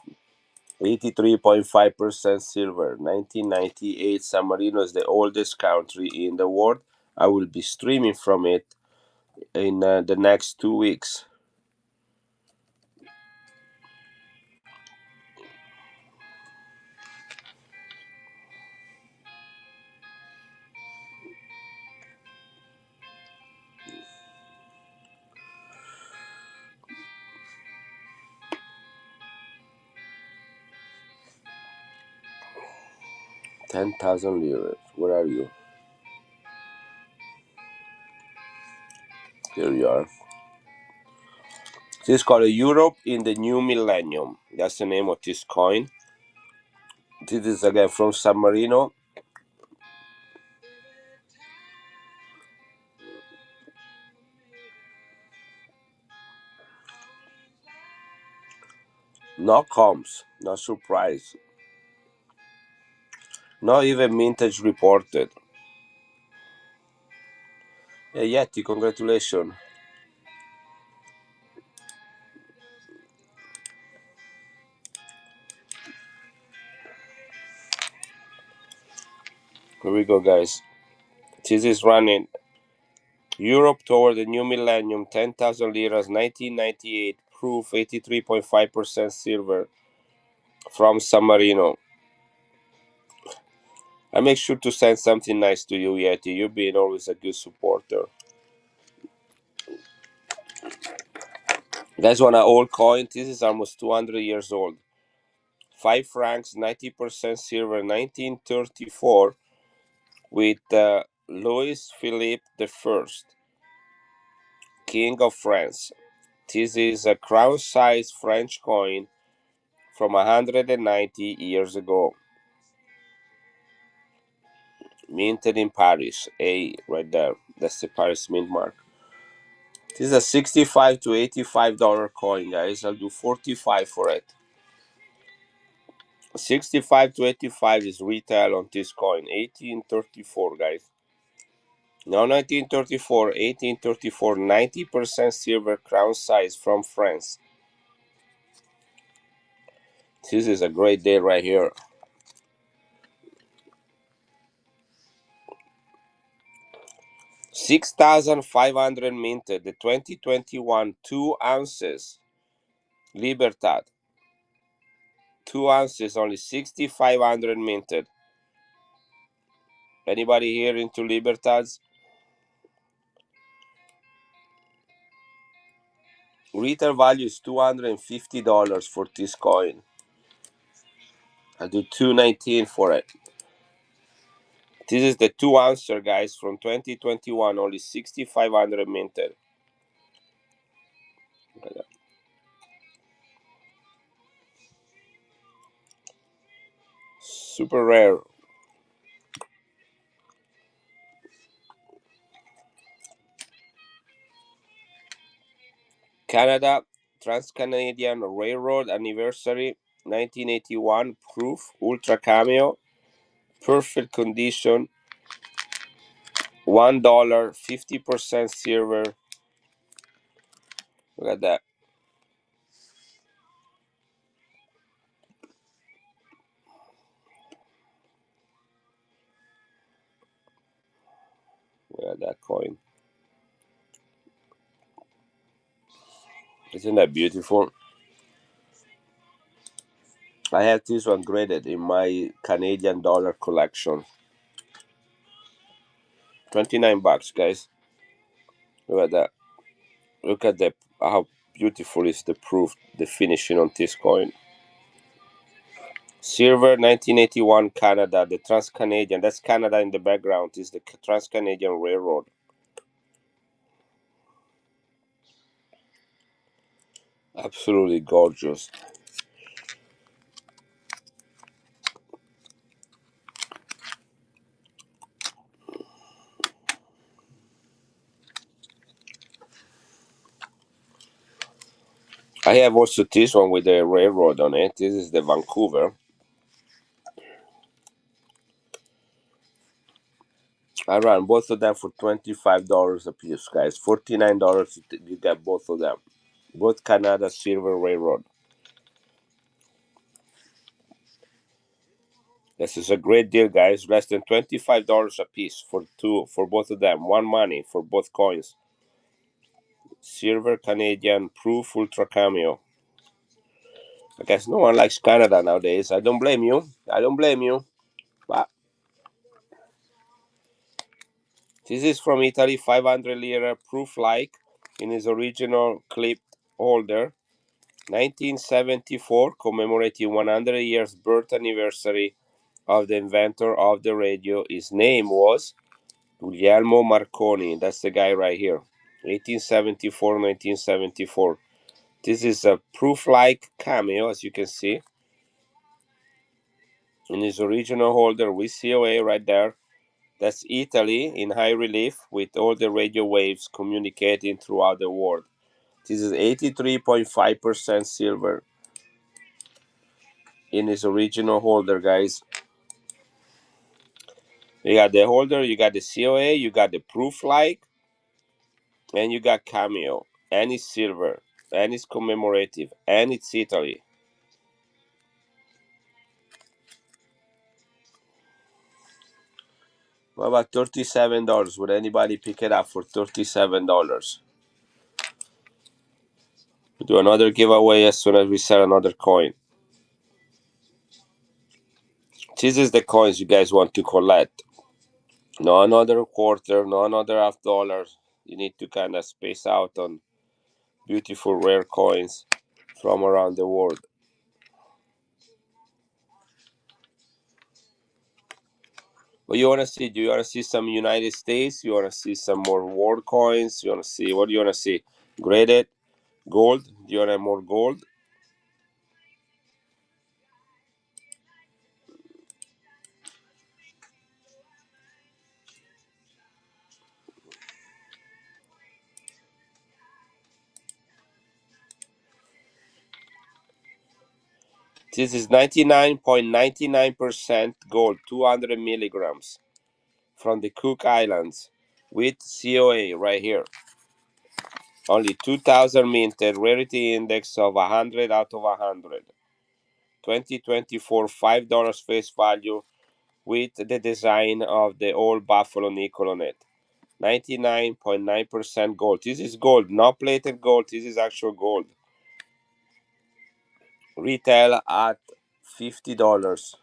83.5% silver. 1998. San Marino is the oldest country in the world. I will be streaming from it in the next 2 weeks. $10,000 lira. Where are you? Here you are. This is called Europe in the New Millennium. That's the name of this coin. This is again from San Marino. No comps, no surprise. Not even mintage reported. Hey, Yeti, congratulations. Here we go, guys. This is running Europe toward the new millennium, 10,000 liras, 1998, proof 83.5% silver from San Marino. I make sure to send something nice to you, Yeti. You've been always a good supporter. That's one an old coin. This is almost 200 years old. 5 francs, 90% silver, 1934, with Louis Philippe I, King of France. This is a crown sized French coin from 190 years ago. Minted in Paris. A right there. That's the Paris mint mark. This is a $65 to $85 coin, guys. I'll do 45 for it. 65 to 85 is retail on this coin. 1834, guys. No, 1934, 1834, 90% silver crown size from France. This is a great day right here. 6,500 minted. The 2021 2 ounces Libertad. 2 ounces, only 6,500 minted. Anybody here into Libertads? Retail value is $250 for this coin. I do 219 for it. This is the 2 ouncer, guys, from 2021, only 6,500 minted. Super rare. Canada Trans-Canadian Railroad Anniversary 1981 proof ultra cameo, perfect condition, $1, 50% silver. Look at that. at that coin. Isn't that beautiful? I have this one graded in my Canadian dollar collection. 29 bucks, guys. Look at that. Look at the how beautiful is the proof, the finishing on this coin. Silver 1981 Canada, the Trans-Canadian. That's Canada in the background. Is the Trans-Canadian Railroad. Absolutely gorgeous. I have also this one with the railroad on it. This is the Vancouver. I ran both of them for $25 a piece, guys. $49 you get both of them. Both Canada Silver Railroad. This is a great deal, guys. Less than $25 a piece for both of them. One money for both coins. Silver Canadian Proof Ultra Cameo. I guess no one likes Canada nowadays. I don't blame you. I don't blame you. But this is from Italy, 500 lira proof like in his original clipped holder. 1974, commemorating 100 years birth anniversary of the inventor of the radio. His name was Guglielmo Marconi. That's the guy right here. 1874, 1974. This is a proof-like cameo, as you can see. In his original holder with COA right there. That's Italy in high relief with all the radio waves communicating throughout the world. This is 83.5% silver in his original holder, guys. You got the holder, you got the COA, you got the proof like, and you got cameo. And it's silver, and it's commemorative, and it's Italy. What about $37? Would anybody pick it up for $37? We'll do another giveaway as soon as we sell another coin. This is the coins you guys want to collect. No another quarter, no another half dollar. You need to kind of space out on beautiful rare coins from around the world. What you want to see? Do you want to see some United States? You want to see some more world coins? You want to see, what do you want to see? Graded gold? Do you want more gold? This is 99.99% gold, 200 milligrams from the Cook Islands with COA right here. Only 2000 minted, rarity index of 100 out of 100. 2024, $5 face value with the design of the old Buffalo nickel on it. 99.9% gold. This is gold, not plated gold. This is actual gold. Retail at $50.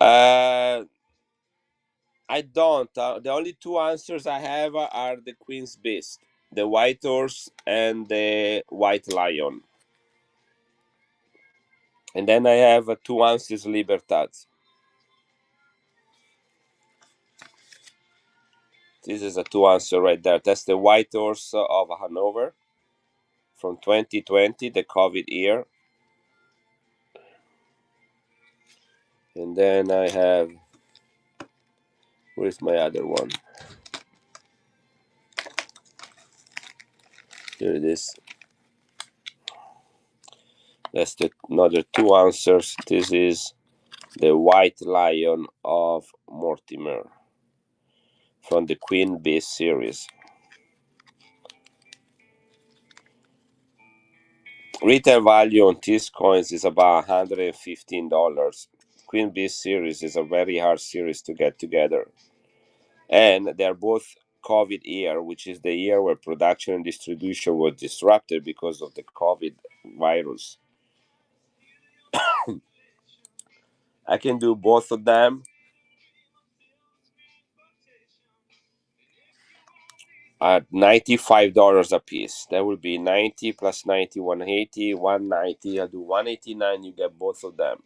Uh, I don't. The only two answers I have are the Queen's Beast, the White Horse, and the White Lion. And then I have 2 ounces Libertad. This is a 2 ounce right there. That's the White Horse of Hanover from 2020, the COVID year. And then I have, where's my other one? Here it is. That's the another 2 ounces. This is The White Lion of Mortimer from the Queen Bee series. Retail value on these coins is about $115. Queen Bee series is a very hard series to get together. And they're both COVID year, which is the year where production and distribution was disrupted because of the COVID virus. I can do both of them at $95 a piece. That would be 90 plus 90, 180, 190. I'll do 189. You get both of them.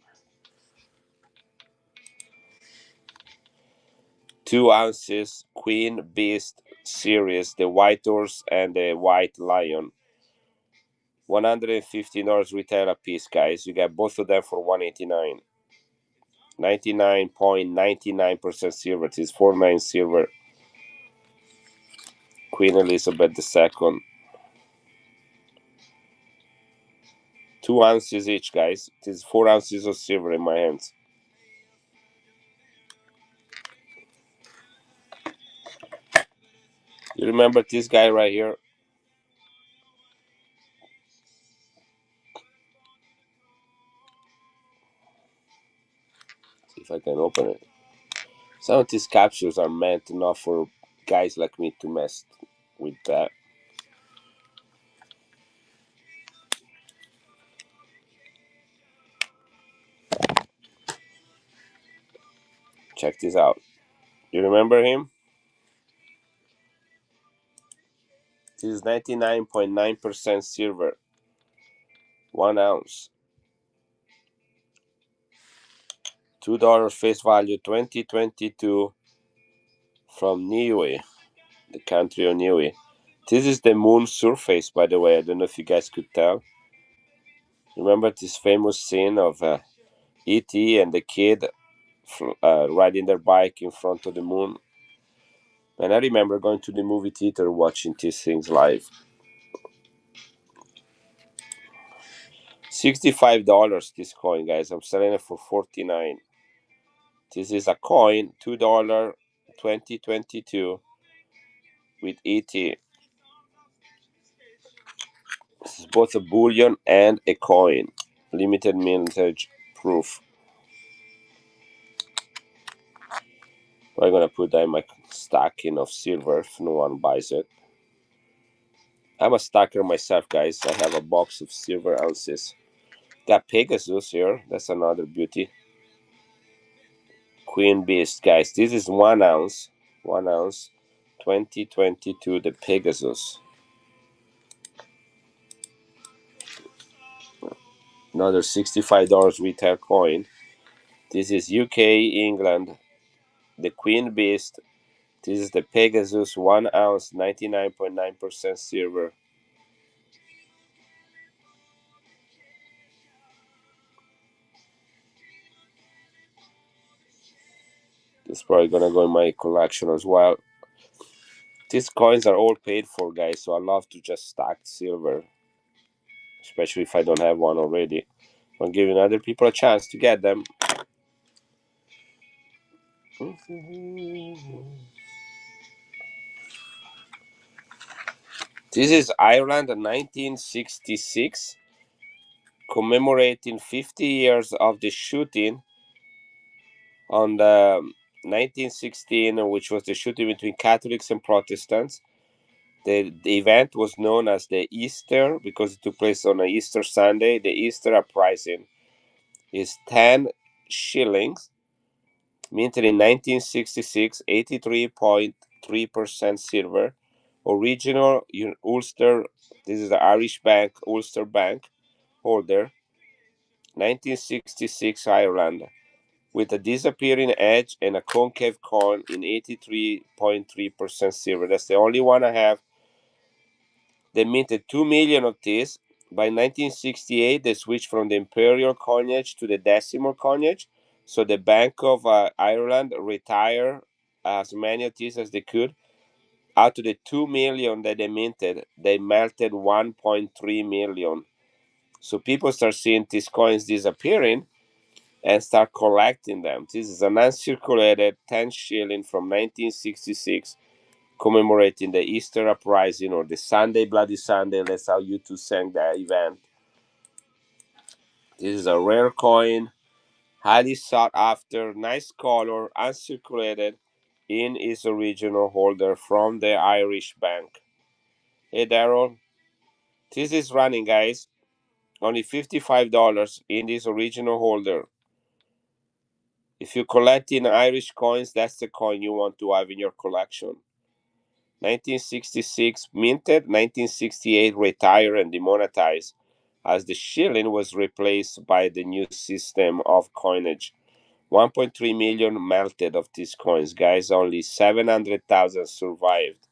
2 ounces Queen Beast series, the White Horse and the White Lion. $115 retail a piece, guys. You get both of them for 189. 99.99% silver. It is 49 silver. Queen Elizabeth II. 2 ounces each, guys. It is 4 ounces of silver in my hands. You remember this guy right here? See if I can open it. Some of these capsules are meant not for guys like me to mess with that. Check this out. You remember him? This is 99.9% silver. 1 ounce. $2 face value 2022 from Niue, the country of Niue. This is the moon surface, by the way. I don't know if you guys could tell. Remember this famous scene of E.T. and the kid riding their bike in front of the moon? And I remember going to the movie theater watching these things live. $65 this coin, guys. I'm selling it for 49. This is a coin, $2, 2022 with ET. This is both a bullion and a coin. Limited mintage proof. I'm gonna put that in my stacking of silver if no one buys it. I'm a stacker myself, guys. I have a box of silver ounces. Got Pegasus here. That's another beauty. Queen Beast, guys. This is 1 ounce. 1 ounce. 2022, the Pegasus. Another $65 retail coin. This is UK, England. The Queen Beast. This is the Pegasus 1 ounce, 99.9% silver. It's probably gonna go in my collection as well. These coins are all paid for, guys, so I love to just stack silver, especially if I don't have one already. I'm giving other people a chance to get them. This is Ireland 1966, commemorating 50 years of the shooting on the 1916, which was the shooting between Catholics and Protestants. The event was known as the Easter because it took place on a Easter Sunday. The Easter uprising is 10 shillings, minted in 1966, 83.3% silver. Original Ulster, this is the Irish Bank, Ulster Bank holder, 1966 Ireland, with a disappearing edge and a concave coin in 83.3% silver. That's the only one I have. They minted 2 million of these. By 1968, they switched from the imperial coinage to the decimal coinage. So the Bank of Ireland retired as many of these as they could. Out of the 2 million that they minted, they melted 1.3 million. So people start seeing these coins disappearing, and start collecting them. This is an uncirculated 10 shilling from 1966 commemorating the Easter uprising or the Sunday Bloody Sunday. That's how you two sang that event. This is a rare coin, highly sought after, nice color, uncirculated in its original holder from the Irish Bank. Hey Daryl, this is running, guys. Only $55 in this original holder. If you collect in Irish coins, that's the coin you want to have in your collection. 1966 minted, 1968 retired and demonetized as the shilling was replaced by the new system of coinage. 1.3 million melted of these coins, guys. Only 700,000 survived.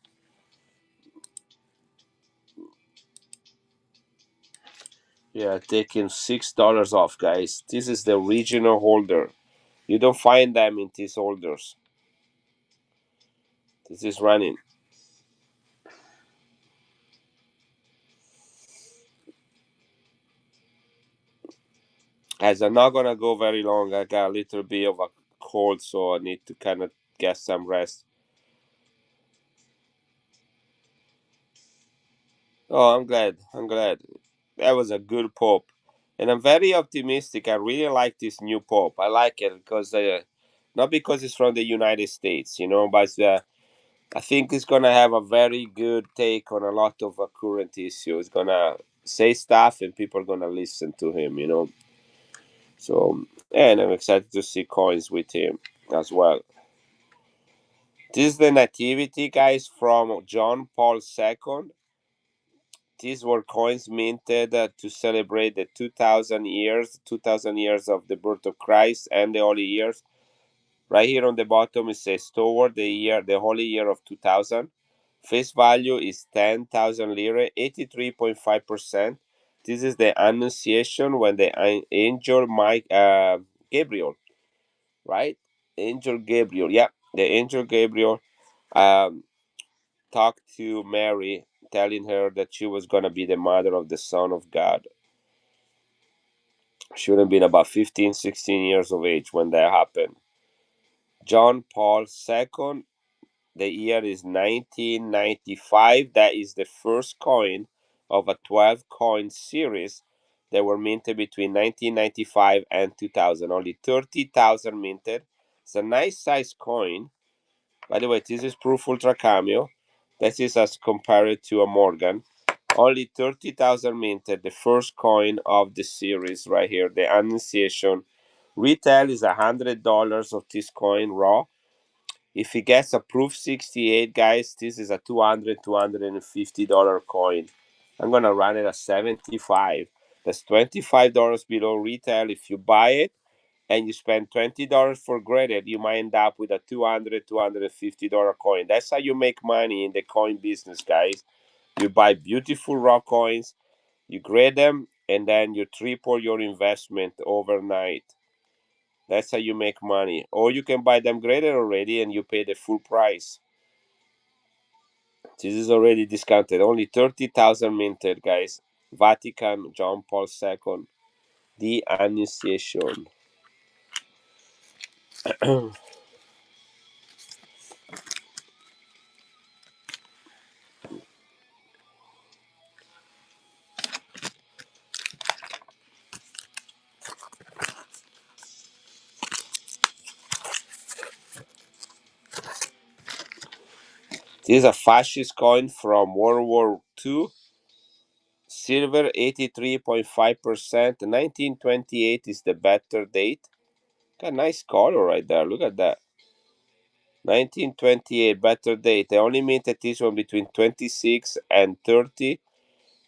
Yeah, taking $6 off, guys. This is the original holder. You don't find them in these holders. This is running. As I'm not gonna go very long, I got a little bit of a cold, so I need to kind of get some rest. Oh, I'm glad. I'm glad. That was a good pop. And I'm very optimistic. I really like this new pop. I like it because, not because it's from the United States, but I think it's going to have a very good take on a lot of current issues. It's going to say stuff and people are going to listen to him. So, and I'm excited to see coins with him as well. This is the nativity, guys, from John Paul II. These were coins minted to celebrate the 2000 years of the birth of Christ and the holy years. Right here on the bottom it says toward the holy year of 2000. Face value is 10,000 lire, 83.5%. This is the Annunciation when the angel Gabriel, right? Angel Gabriel, yeah, the angel Gabriel um, talked to Mary, telling her that she was going to be the mother of the Son of God. She would have been about 15, 16 years of age when that happened. John Paul II, the year is 1995. That is the first coin of a 12 coin series that were minted between 1995 and 2000. Only 30,000 minted. It's a nice size coin. By the way, this is proof ultra cameo. This is as compared to a Morgan. Only 30,000 minted, the first coin of the series right here, the Annunciation. Retail is $100 of this coin raw. If it gets approved 68, guys, this is a $250 coin. I'm going to run it at 75. That's $25 below retail. If you buy it and you spend $20 for graded, you might end up with a $250 coin. That's how you make money in the coin business, guys. You buy beautiful raw coins, you grade them, and then you triple your investment overnight. That's how you make money. Or you can buy them graded already and you pay the full price. This is already discounted. Only 30,000 minted, guys. Vatican, John Paul II, the Annunciation. This is a fascist coin from World War II. Silver 83.5%. 1928 is the better date. Got a nice color right there. Look at that. 1928 better date. They only minted this one between 26 and 30.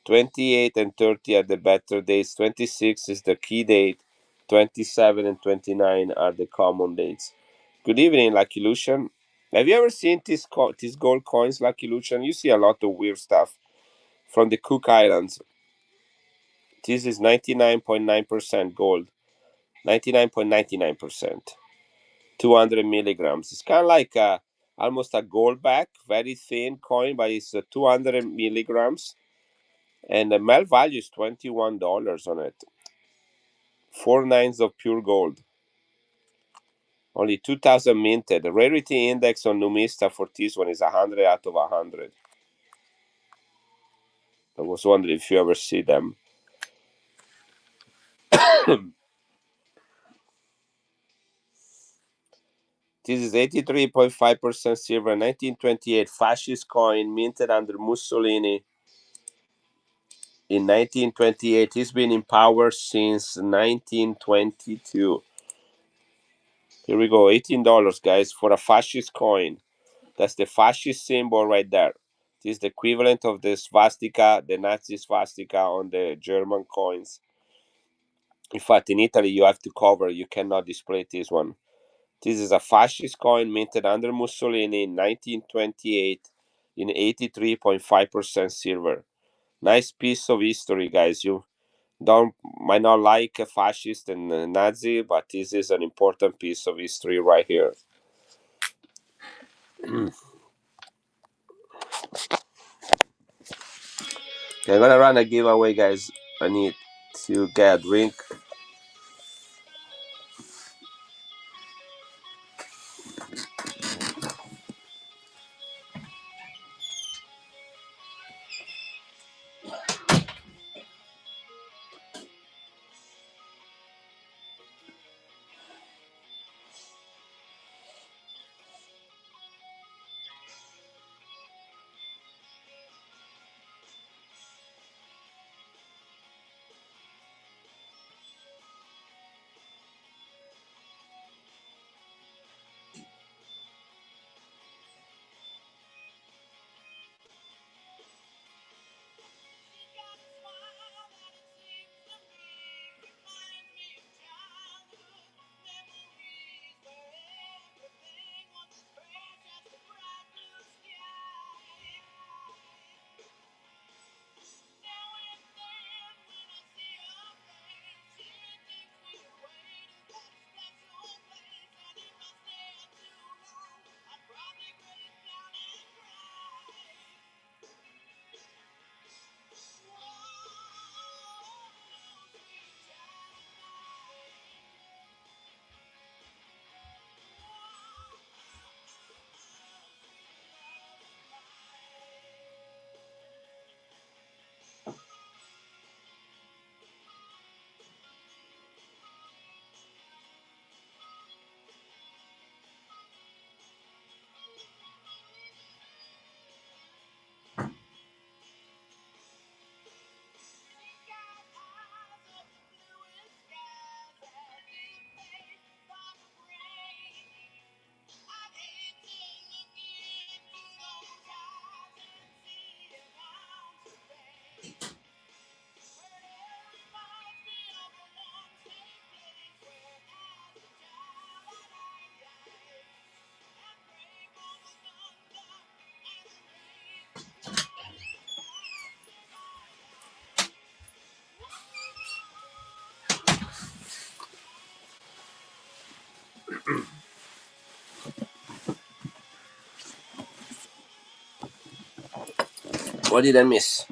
28 and 30 are the better dates. 26 is the key date. 27 and 29 are the common dates. Good evening, Lucky Lucian. Have you ever seen these gold coins, Lucky Lucian? You see a lot of weird stuff from the Cook Islands. This is 99.9% gold. 99.99%. 200 milligrams. It's kind of like almost a goldback, very thin coin, but it's 200 milligrams. And the melt value is $21 on it. 4 nines of pure gold. Only 2,000 minted. The rarity index on Numista for this one is 100 out of 100. I was wondering if you ever see them. This is 83.5% silver, 1928 fascist coin minted under Mussolini in 1928. He's been in power since 1922. Here we go, $18, guys, for a fascist coin. That's the fascist symbol right there. This is the equivalent of the swastika, the Nazi swastika on the German coins. In fact, in Italy, you have to cover, you cannot display this one. This is a fascist coin minted under Mussolini in 1928 in 83.5% silver. Nice piece of history, guys. You don't might not like a fascist and a Nazi, but this is an important piece of history right here. I'm gonna run a giveaway, guys. I need to get a drink. What did I miss?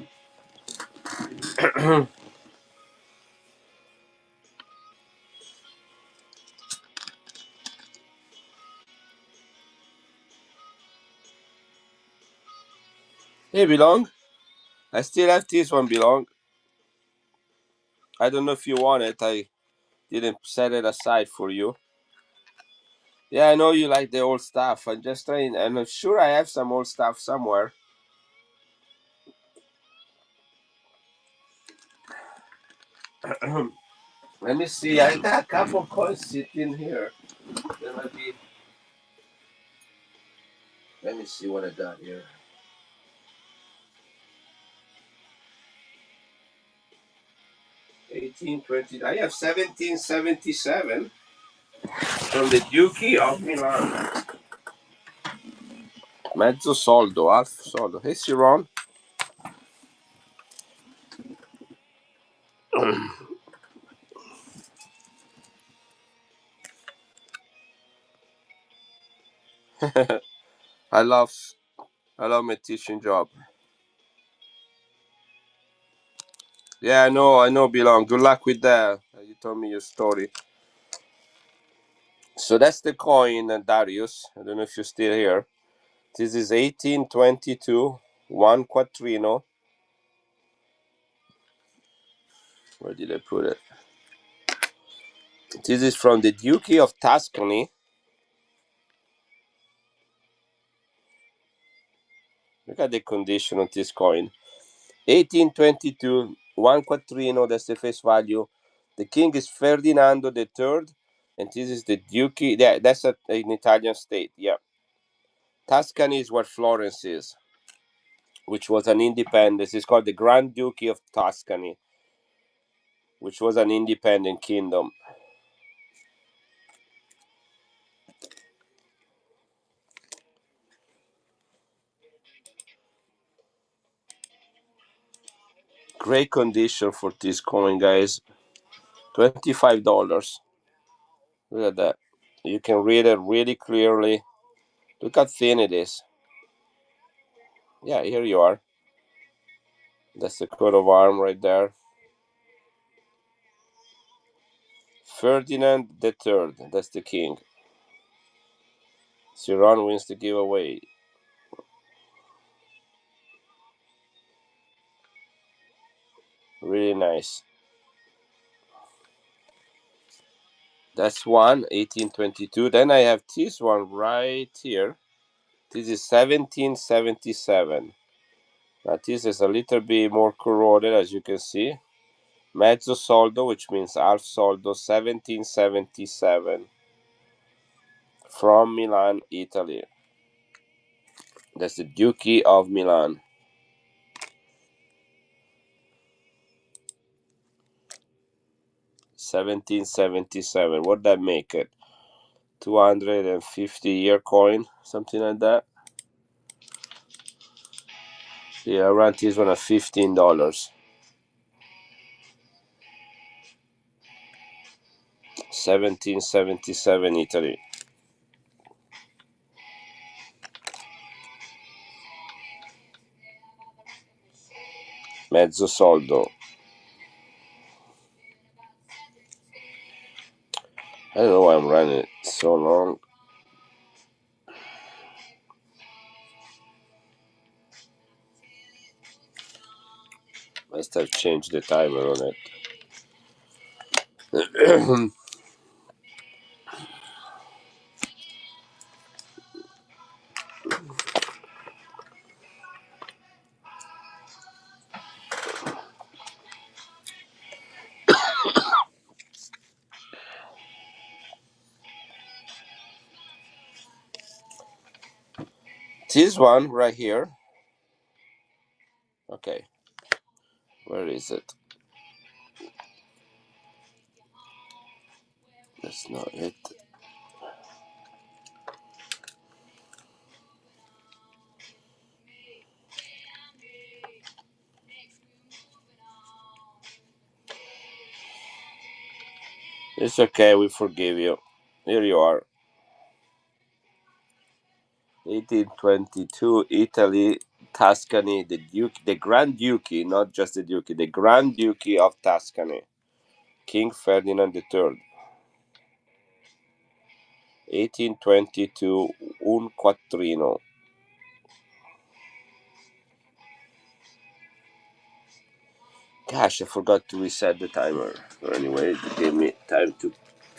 Hey, Belong. I still have this one, Belong. I don't know if you want it. I didn't set it aside for you. Yeah, I know you like the old stuff. I'm just trying. I'm sure I have some old stuff somewhere. Let me see. I got a couple coins sitting here. There might be. Let me see what I got here. 1820. I have 1777 from the Duke of Milan. Mezzo soldo, half soldo. Hey, Siron. I love, I love my teaching job. Yeah, I know, Belong. Good luck with that. You told me your story. So that's the coin, Darius. I don't know if you're still here. This is 1822, one quattrino. Where did I put it? This is from the Duchy of Tuscany. Look at the condition of this coin. 1822, one quattrino, that's the face value. The king is Ferdinando the Third, and this is the Duchy. Yeah, that's an Italian state. Yeah. Tuscany is where Florence is, which was an independence. It's called the Grand Duchy of Tuscany, which was an independent kingdom. Great condition for this coin, guys. $25. Look at that. You can read it really clearly. Look how thin it is. Yeah, here you are. That's the coat of arm right there. Ferdinand the Third. That's the king. Siron wins the giveaway. Really nice. That's one, 1822. Then I have this one right here. This is 1777. Now this is a little bit more corroded, as you can see. Mezzo soldo, which means half soldo, 1777. From Milan, Italy. That's the Duchy of Milan. 1777. What that make it? 250-year coin, something like that. Yeah, around this one at $15. 1777, Italy. Mezzo soldo. I don't know why I'm running it so long. Must have changed the timer on it. This one right here. Okay. Where is it? That's not it. It's okay, we forgive you. Here you are. 1822, Italy, Tuscany, the Grand Duchy, not just the Duchy, the Grand Duchy of Tuscany. King Ferdinand III. 1822, un quattrino. Gosh, I forgot to reset the timer. Anyway, it gave me time to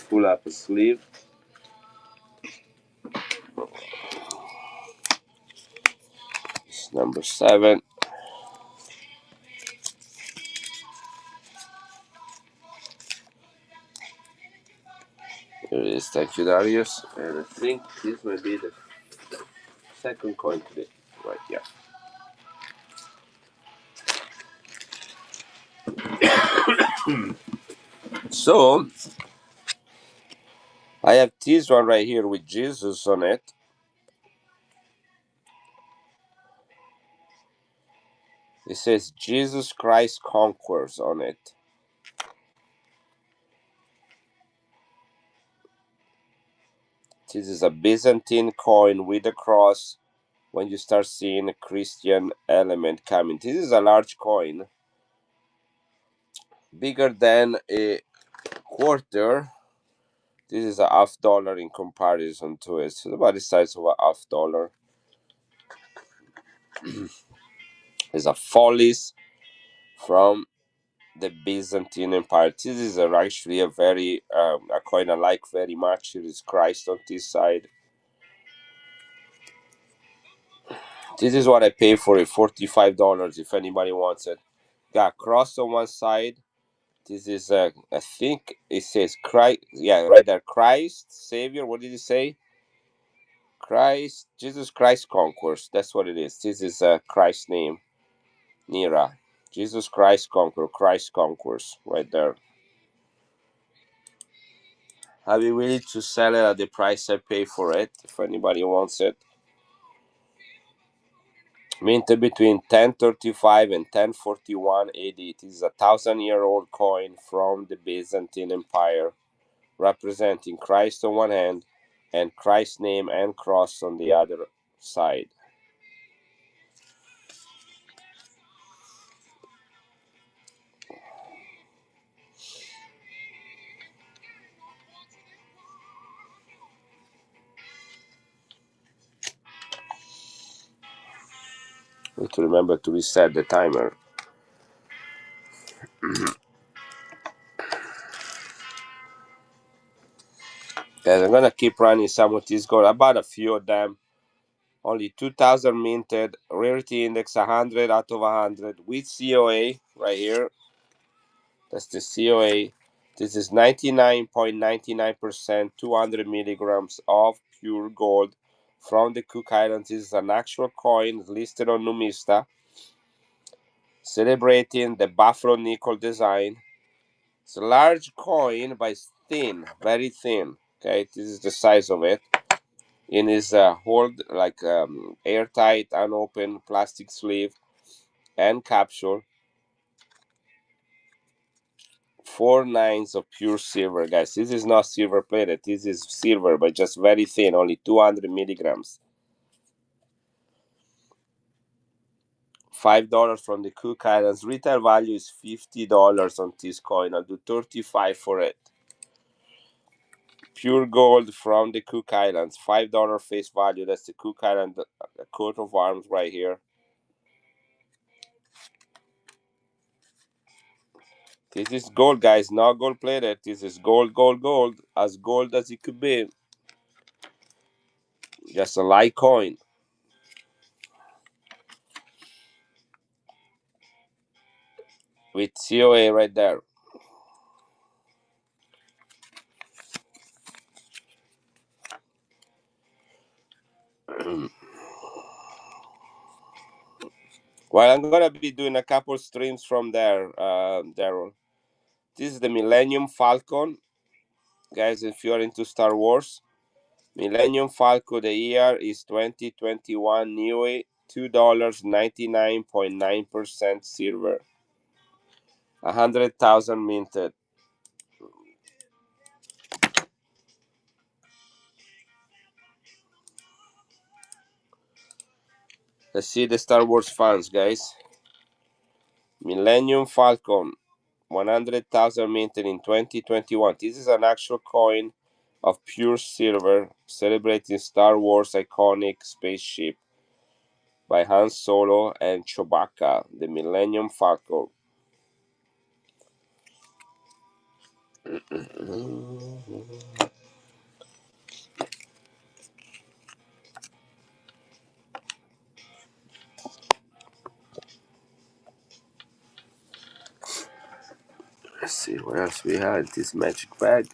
pull up a sleeve. It's number 7. Here it is. Thank you, Darius. And I think this might be the second coin today. Right, yeah. So, I have this one right here with Jesus on it. It says Jesus Christ conquers on it. This is a Byzantine coin with a cross when you start seeing a Christian element coming. This is a large coin, bigger than a quarter, This is a half dollar in comparison to it. So about the size of a half dollar. Is a follies from the Byzantine Empire. This is actually a very a coin I like very much. Here is Christ on this side. This is what I pay for it, $45 if anybody wants it. Got cross on one side. This is I think it says Christ. Yeah, right there, Christ Savior. What did it say? Christ, Jesus Christ conquers. That's what it is. This is Christ's name. Nira. Jesus Christ conquer. Christ conquers. Right there. I'll be willing to sell it at the price I pay for it if anybody wants it. Minted between 1035 and 1041 AD. It is a 1,000-year-old coin from the Byzantine Empire, representing Christ on one hand and Christ's name and cross on the other side. Need to remember to reset the timer. Guys, I'm gonna keep running some of these gold. About a few of them. Only 2,000 minted. Rarity index 100 out of 100 with COA right here. That's the COA. This is 99.99%, 200 milligrams of pure gold from the Cook Islands. This is an actual coin listed on Numista, celebrating the buffalo nickel design. It's a large coin, but it's thin, very thin. Okay, this is the size of it. In his hold like airtight, unopened plastic sleeve and capsule. 4 nines of pure silver, guys. This is not silver plated. This is silver, but just very thin, only 200 milligrams. $5 from the Cook Islands. Retail value is $50 on this coin. I'll do 35 for it. Pure gold from the Cook Islands. $5 face value. That's the Cook Island coat of arms right here. This is gold, guys, not gold plated. This is gold, gold, gold. As gold as it could be. Just a light coin. With COA right there. Well, I'm gonna be doing a couple streams from there, Daryl. This is the Millennium Falcon, guys. If you're into Star Wars, Millennium Falcon. The year is 2021. New $2, 99.9% silver. 100,000 minted. Let's see the Star Wars fans, guys. Millennium Falcon. 100,000 minted in 2021. This is an actual coin of pure silver celebrating Star Wars iconic spaceship by Han Solo and Chewbacca, the Millennium Falcon. Let's see what else we have in this magic bag.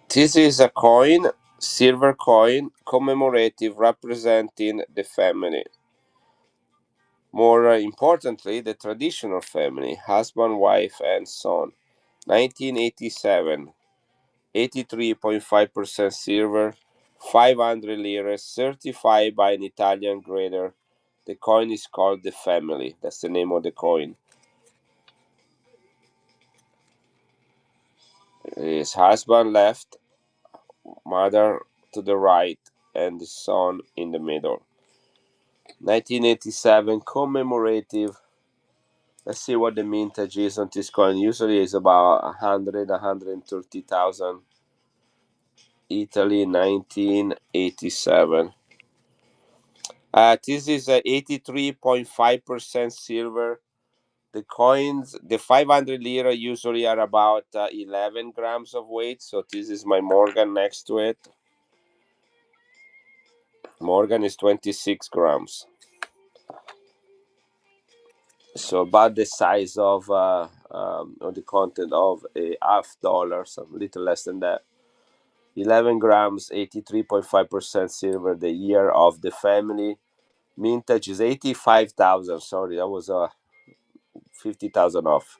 This is a coin, silver coin, commemorative representing the family. More importantly, the traditional family, husband, wife, and son. 1987, 83.5% silver, 500 lire, certified by an Italian grader. The coin is called the family. That's the name of the coin. His husband left, mother to the right, and the son in the middle. 1987 commemorative. Let's see what the mintage is on this coin. Usually it's about 130,000. Italy 1987. This is 83.5% silver. The coins, the 500 lira usually are about 11 grams of weight. So this is my Morgan next to it. Morgan is 26 grams. So about the size of or the content of a $0.50, so a little less than that. 11 grams, 83.5% silver. The year of the family. Mintage is 85,000. Sorry, that was 50,000 off.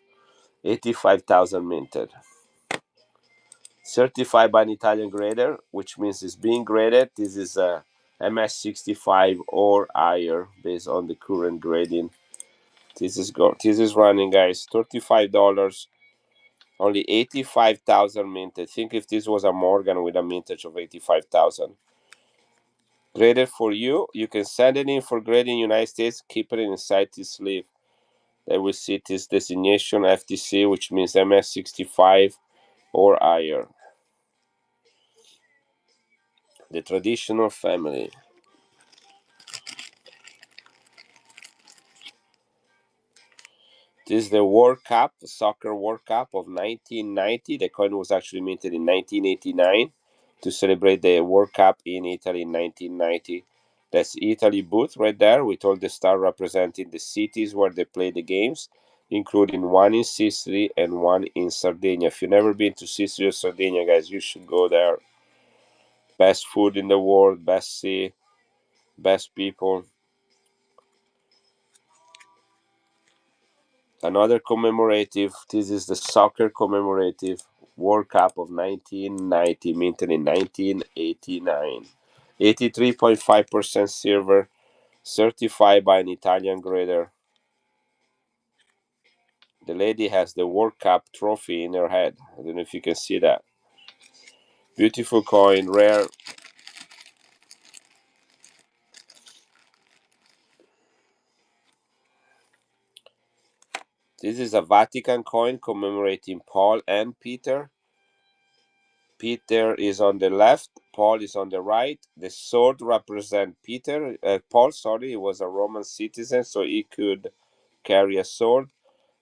85,000 minted. Certified by an Italian grader, which means it's being graded. This is a MS65 or higher based on the current grading. This is running, guys. $35. Only 85,000 minted. Think if this was a Morgan with a mintage of 85,000. Graded for you. You can send it in for grading in the United States. Keep it inside this sleeve. They will see this designation FTC, which means MS65 or higher. The traditional family. This is the World Cup, Soccer World Cup of 1990. The coin was actually minted in 1989 to celebrate the World Cup in Italy in 1990. That's Italy booth right there with all the stars representing the cities where they play the games, including one in Sicily and one in Sardinia. If you've never been to Sicily or Sardinia, guys, you should go there. Best food in the world, best sea, best people. Another commemorative. This is the soccer commemorative World Cup of 1990, minted in 1989. 83.5% silver, certified by an Italian grader. The lady has the World Cup trophy in her head. I don't know if you can see that. Beautiful coin, rare. This is a Vatican coin commemorating Paul and Peter. Peter is on the left, Paul is on the right. The sword represents Peter. Paul, sorry, he was a Roman citizen, so he could carry a sword.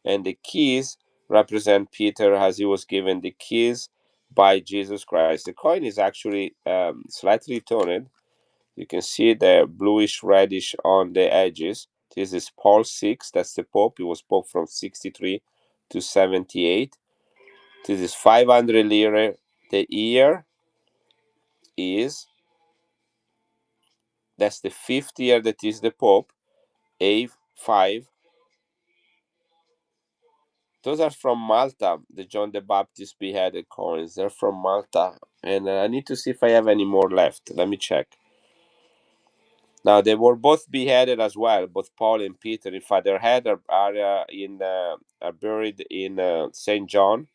And the keys represent Peter as he was given the keys by Jesus Christ. The coin is actually slightly toned. You can see the bluish reddish on the edges. This is Paul VI, that's the Pope. He was Pope from 63 to 78. This is 500 lire. The year is, that's the fifth year that is the Pope, A5. Those are from Malta, the John the Baptist beheaded coins. They're from Malta. And I need to see if I have any more left. Let me check. Now, they were both beheaded as well, both Paul and Peter. In fact, their heads are buried in St. John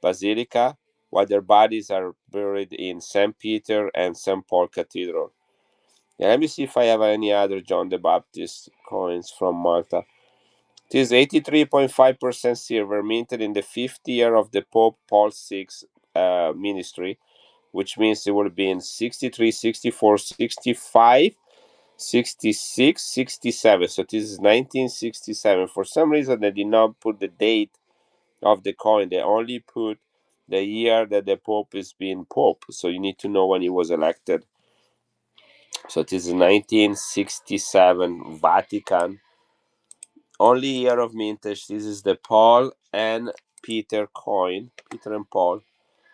Basilica, while their bodies are buried in St. Peter and St. Paul Cathedral. Yeah, let me see if I have any other John the Baptist coins from Malta. This is 83.5% silver, minted in the fifth year of the Pope Paul VI ministry, which means it would be in 63, 64, 65, 66, 67. So this is 1967. For some reason, they did not put the date of the coin. They only put the year that the Pope is being Pope. So you need to know when he was elected. So this is 1967 Vatican. Only year of mintage. This is the Paul and Peter coin. Peter and Paul.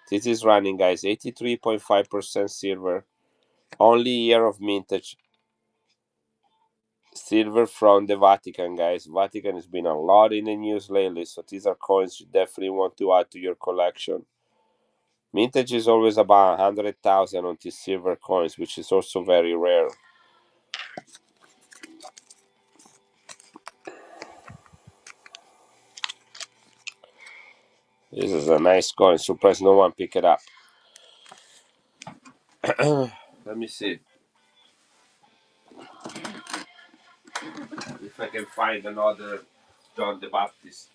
This is running, guys. 83.5% silver. Only year of mintage. Silver from the Vatican, guys. Vatican has been a lot in the news lately, so these are coins you definitely want to add to your collection. Mintage is always about 100,000 on these silver coins, which is also very rare. This is a nice coin. Surprised no one pick it up. Let me see. if I can find another John the Baptist.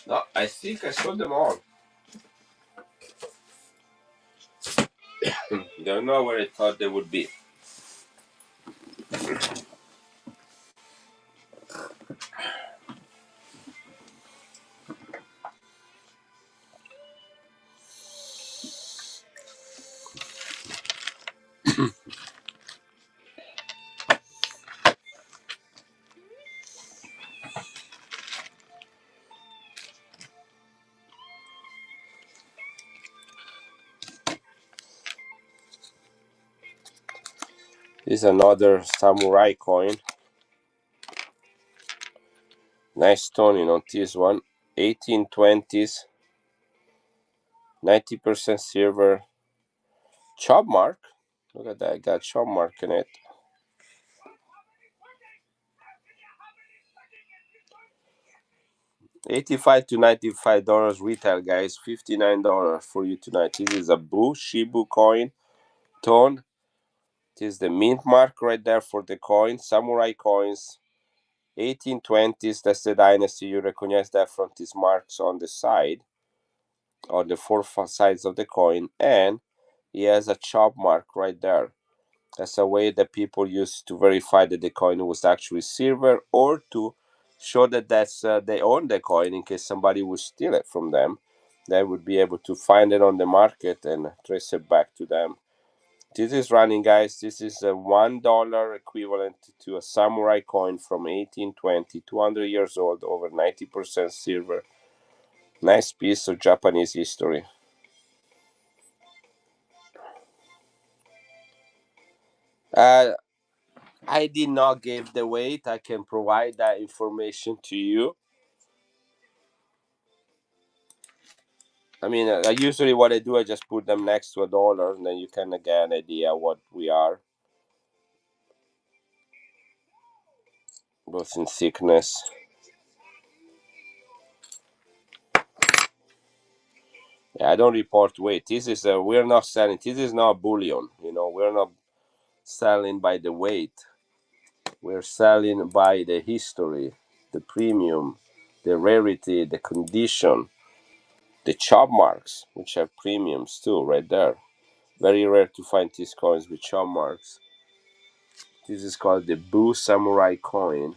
No, I think I saw them all. Don't know where I thought they would be. This is another samurai coin. Nice toning on this one. 1820s, 90% silver. Chop mark. Look at that, got chop mark in it. $85 to $95 retail, guys. $59 for you tonight. This is a Shibu coin. Tone. This is the mint mark right there for the coin. Samurai coins. 1820s. That's the dynasty. You recognize that from these marks on the side, on the four sides of the coin, and he has a chop mark right there. That's a way that people used to verify that the coin was actually silver, or to show that they own the coin in case somebody would steal it from them. They would be able to find it on the market and trace it back to them. This is running, guys. This is a $1 equivalent to a samurai coin from 1820, 200 years old, over 90% silver. Nice piece of Japanese history. Uh, I did not give the weight. I can provide that information to you. I mean, usually what I do, I just put them next to a dollar, and then you can get an idea what we are, both in thickness. Yeah, I don't report weight. This is we're not selling. This is not bullion. We're not selling by the weight. We're selling by the history, the premium, the rarity, the condition, the chop marks, which are premiums too, right there. Very rare to find these coins with chop marks. This is called the Samurai coin.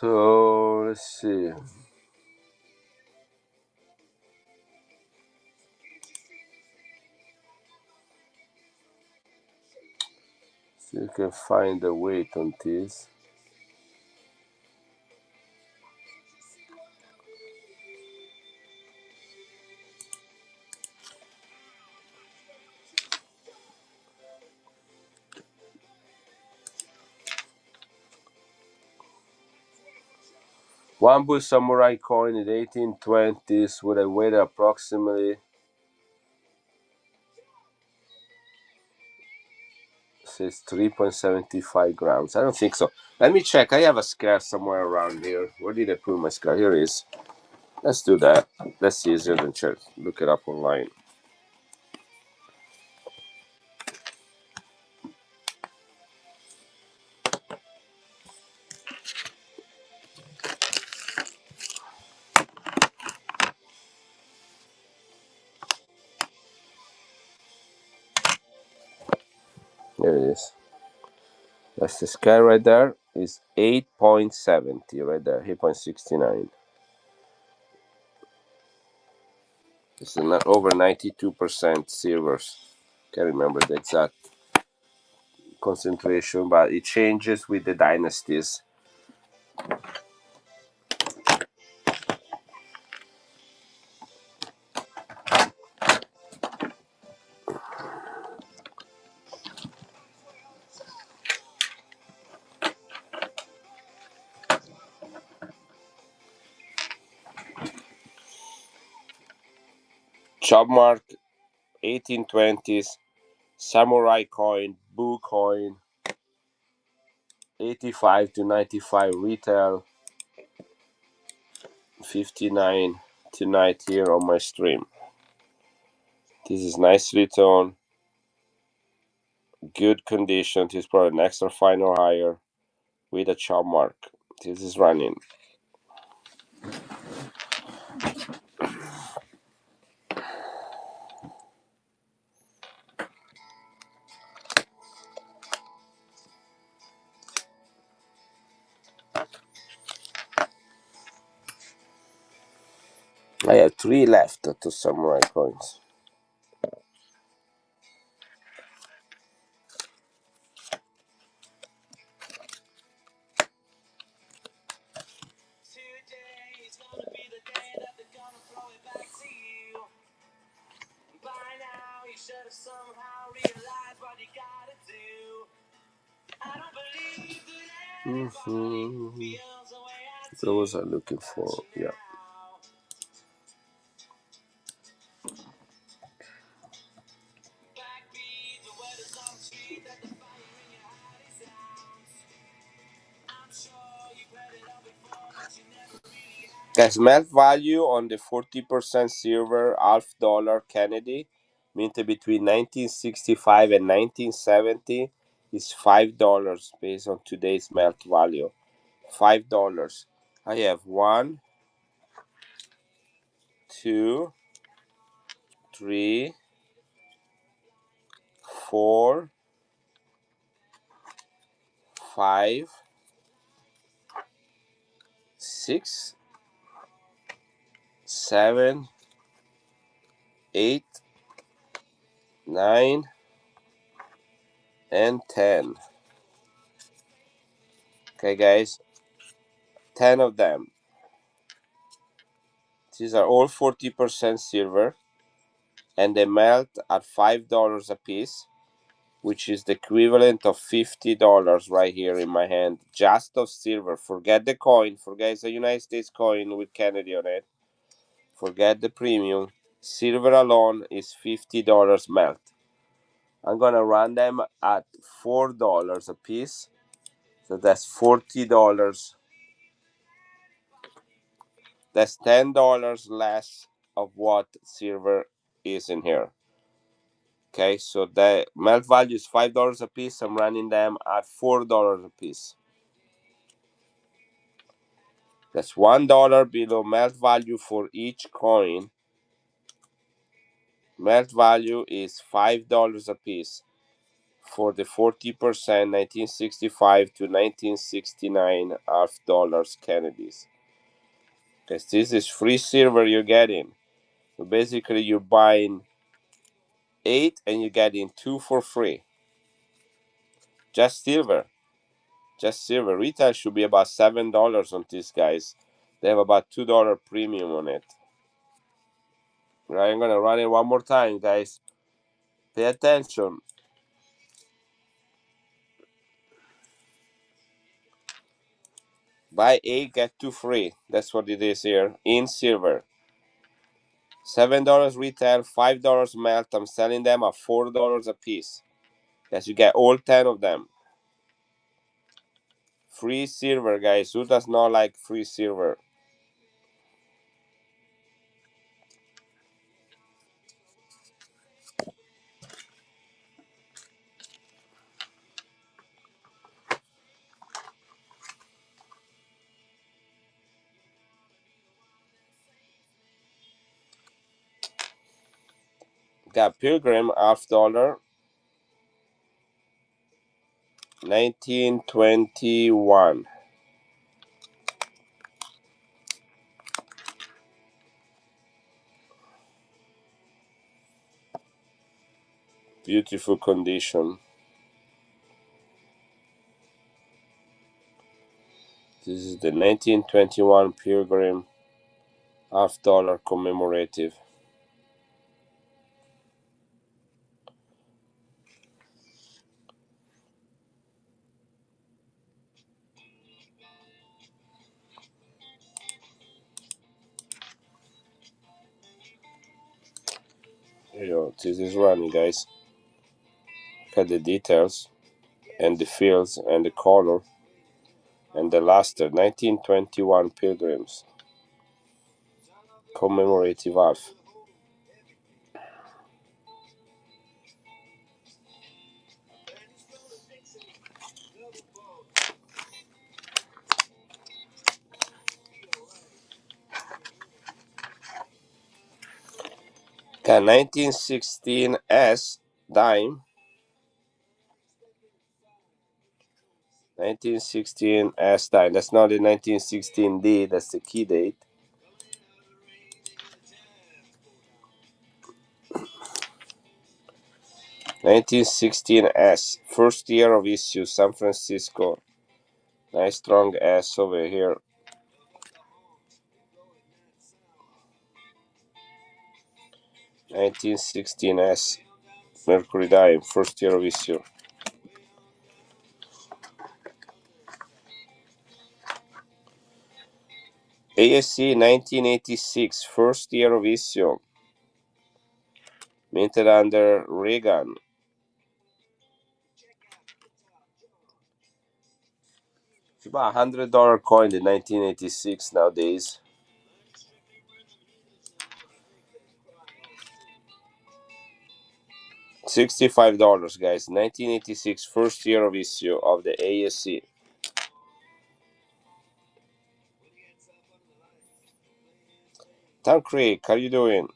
So let's see. So you can find the weight on this. One Bull Samurai coin in 1820s with a weight approximately, says 3.75 grams. I don't think so. Let me check. I have a scale somewhere around here. Where did I put my scale? Here it is. Let's do that. That's easier than check. Look it up online. Here it is. That's the scale right there. is 8.70 right there, 8.69. It's not over 92% silvers. Can't remember the exact concentration, but it changes with the dynasties. Chopmark 1820s, Samurai coin, Boo coin, 85 to 95 retail, 59 tonight here on my stream. This is nicely toned, good condition. This is probably an extra fine or higher with a chop mark. This is running. I have 3 left to Samurai coins. What was I looking for? Yeah. Guys, melt value on the 40% silver $1/2 Kennedy, minted between 1965 and 1970, is $5 based on today's melt value. $5. I have 1, 2, 3, 4, 5, 6, 7, 8, 9, and 10. Okay, guys, 10 of them. These are all 40% silver, and they melt at $5 a piece, which is the equivalent of $50 right here in my hand, just of silver. Forget the coin, forget it's a United States coin with Kennedy on it. Forget the premium. Silver alone is $50 melt. I'm gonna run them at $4 a piece, so that's $40. That's $10 less of what silver is in here. Okay, so the melt value is $5 a piece. I'm running them at $4 a piece. That's $1 below melt value for each coin. Melt value is $5 a piece for the 40% 1965 to 1969 $1/2 Kennedys. Because this is free silver you're getting. So basically, you're buying 8 and you're getting 2 for free. Just silver. Just silver. Retail should be about $7 on these guys. They have about $2 premium on it. Right, I'm gonna run it one more time, guys. Pay attention. Buy 8, get 2 free. That's what it is here in silver. $7 retail, $5 melt. I'm selling them at $4 a piece. Yes, you get all 10 of them. Free silver, guys. Who does not like free silver? Got Pilgrim $1/2. 1921. Beautiful condition. This is the 1921 Pilgrim $half commemorative. Here you go. This is running, guys. Look at the details and the fields and the color and the luster. 1921 Pilgrims commemorative half. A 1916 S dime. 1916 S dime. That's not the 1916 D. That's the key date. 1916 S. First year of issue. San Francisco. Nice strong S over here. 1916 S. Mercury dime. First year of issue. ASC 1986. First year of issue. Minted under Reagan. It's about $100 coin in 1986 nowadays. $65, guys. 1986, first year of issue of the ASC. Tom Creek, how you doing?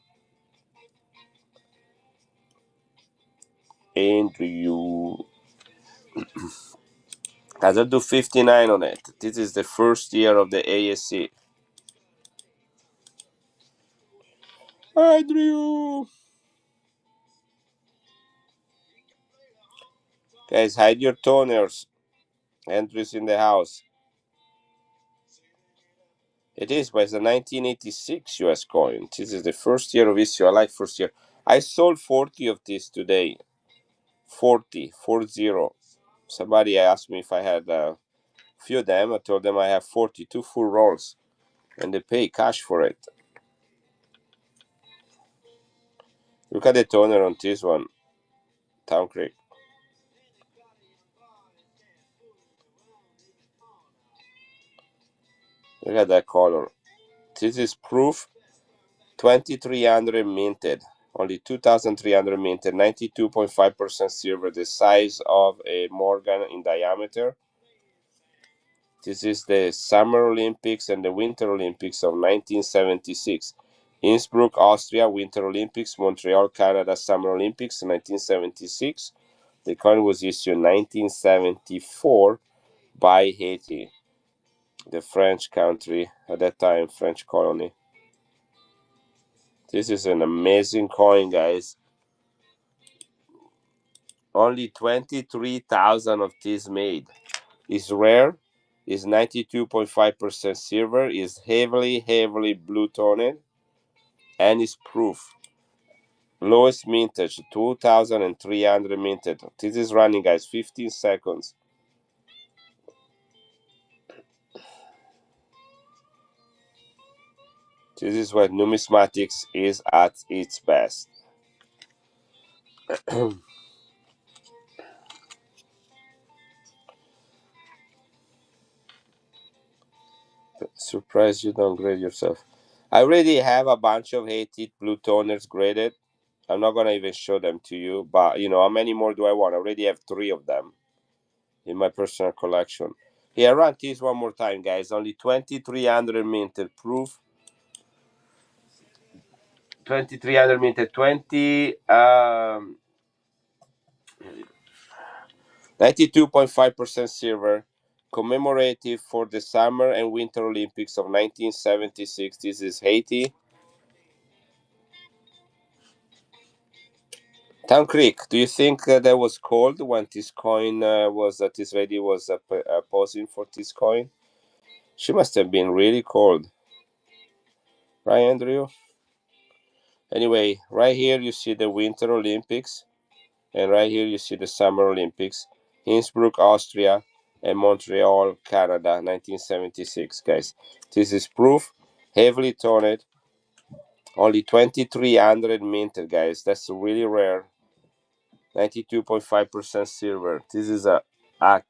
Andrew. Guys, I'll do 59 on it. This is the first year of the ASC. Andrew. Guys, hide your toners. Andrew's in the house. It is, but it's a 1986 US coin. This is the first year of issue. I like first year. I sold 40 of these today. 40. Somebody asked me if I had a few of them. I told them I have 42 full rolls. And they pay cash for it. Look at the toner on this one. Town Creek. Look at that color. This is proof 2300 minted. Only 2300 minted. 92.5% silver. The size of a Morgan in diameter. This is the Summer Olympics and the Winter Olympics of 1976. Innsbruck, Austria, Winter Olympics. Montreal, Canada, Summer Olympics, 1976. The coin was issued in 1974 by Haiti, the French country at that time, French colony. This is an amazing coin, guys. Only 23,000 of these made. It's rare. Is 92.5% silver. Is heavily blue toned, and is proof. Lowest mintage 2,300 minted. This is running, guys. 15 seconds. This is what numismatics is at its best. Surprised you don't grade yourself. I already have a bunch of Haiti blue toners graded. I'm not gonna even show them to you, but you know, how many more do I want? I already have 3 of them in my personal collection. Here, run this one more time, guys. Only 2,300 minted proof. 2,300 minted. 92.5% silver, commemorative for the Summer and Winter Olympics of 1976. This is Haiti. Town Creek, do you think that was cold when this coin this lady was posing for this coin? She must have been really cold, right, Andrew? Anyway, right here you see the Winter Olympics, and right here you see the Summer Olympics. Innsbruck, Austria, and Montreal, Canada, 1976, guys. This is proof, heavily toned, only 2,300 minted, guys. That's really rare. 92.5% silver. This is a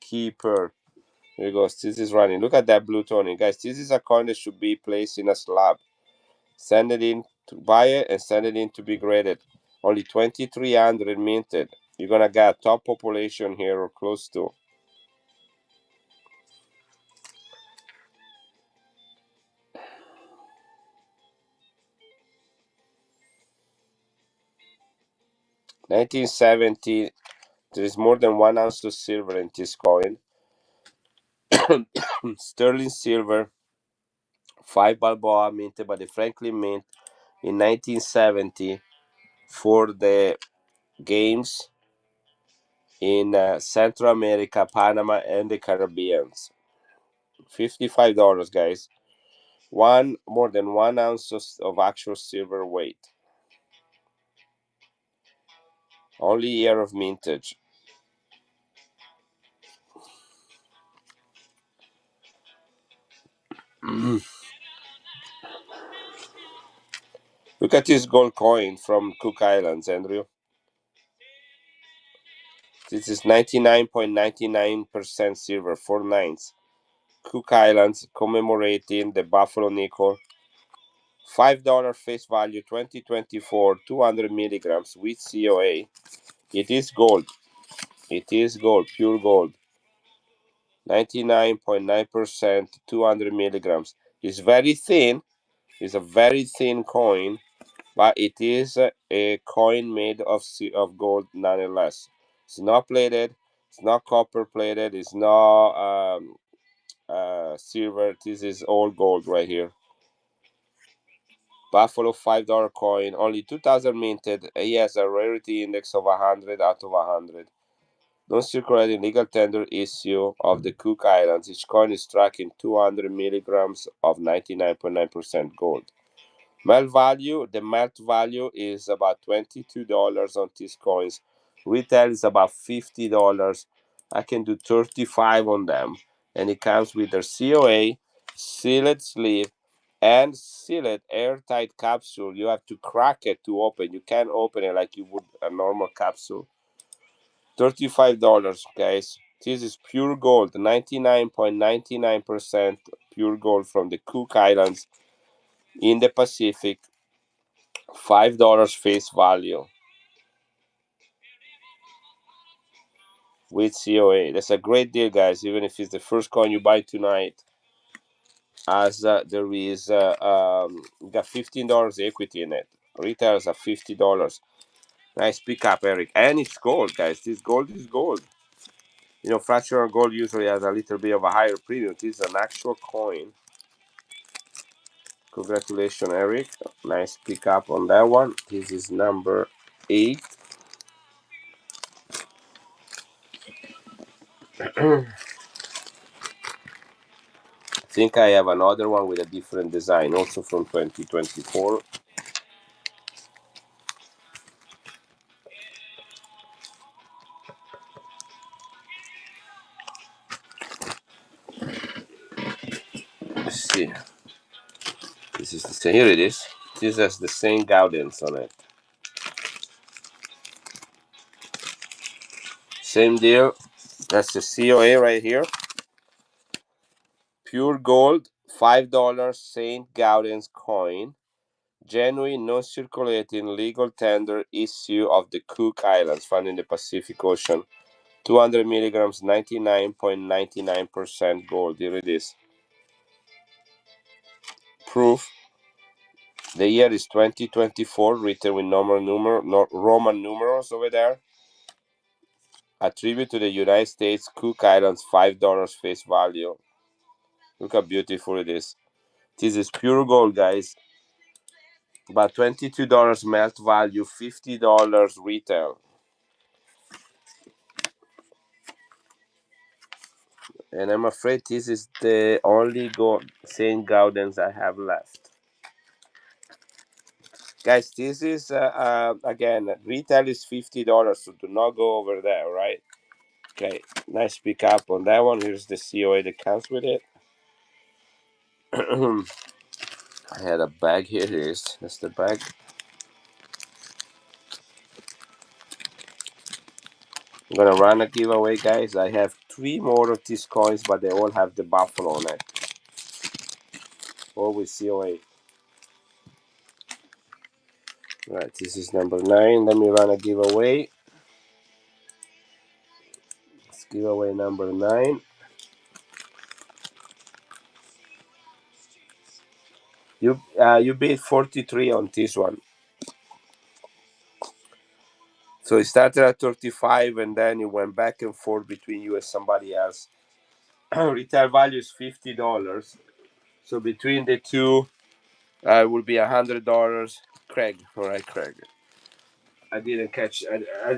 keeper. Here it goes. This is running. Look at that blue toning, guys. This is a coin that should be placed in a slab. Send it in to buy it and send it in to be graded. Only 2,300 minted. You're gonna get top population here or close to. $1970. There is more than 1 ounce of silver in this coin. Sterling silver, 5 Balboa minted by the Franklin Mint in 1970 for the games in Central America, Panama, and the Caribbean. $55, guys. More than 1 ounce of actual silver weight. Only year of mintage. Look at this gold coin from Cook Islands, Andrew. This is 99.99% silver, 4 nines. Cook Islands commemorating the Buffalo nickel. $5 face value 2024, 200 milligrams with COA. It is gold. It is gold, pure gold. 99.9%, 200 milligrams. It's very thin. It's a very thin coin, but it is a coin made of gold nonetheless. It's not plated. It's not copper plated. It's not silver. This is all gold right here. Buffalo $5 coin, only 2,000 minted. He has a rarity index of 100 out of 100. Non circulating legal tender issue of the Cook Islands. Each coin is tracking 200 milligrams of 99.9% gold. The melt value is about $22 on these coins. Retail is about $50. I can do 35 on them. And it comes with their COA, sealed sleeve, and sealed airtight capsule. You have to crack it to open. You can't open it like you would a normal capsule. $35, guys. This is pure gold, 99.99% pure gold from the Cook Islands in the Pacific. $5 face value with COA. That's a great deal, guys. Even if it's the first coin you buy tonight, as there is you got $15 equity in it. Retails are $50. Nice pickup, Eric. And it's gold, guys. This gold is gold. You know, fractional gold usually has a little bit of a higher premium. This is an actual coin. Congratulations, Eric. Nice pickup on that one. This is number 8. I think I have another one with a different design, also from 2024. Let's see. This is the same. Here it is. This has the same Gaudens on it. Same deal. That's the COA right here. Pure gold, $5 Saint Gaudens coin. Genuine, non-circulating, legal tender issue of the Cook Islands, found in the Pacific Ocean. 200 milligrams, 99.99% gold. Here it is. Proof. The year is 2024, written with Roman numerals over there. Attribute to the United States, Cook Islands, $5 face value. Look how beautiful it is. This is pure gold, guys. About $22 melt value, $50 retail. And I'm afraid this is the only St. Gaudens I have left. Guys, this is, again, retail is $50, so do not go over there, right? Okay, nice pick up on that one. Here's the COA that comes with it. I had a bag here. Here it is. That's the bag. I'm gonna run a giveaway, guys. I have 3 more of these coins, but they all have the buffalo on it. All with COA. Right, this is number 9. Let me run a giveaway. Let's giveaway number 9. You bid 43 on this one. So it started at 35 and then it went back and forth between you and somebody else. Retail value is $50. So between the two, it will be $100. Craig, all right, Craig. I didn't catch.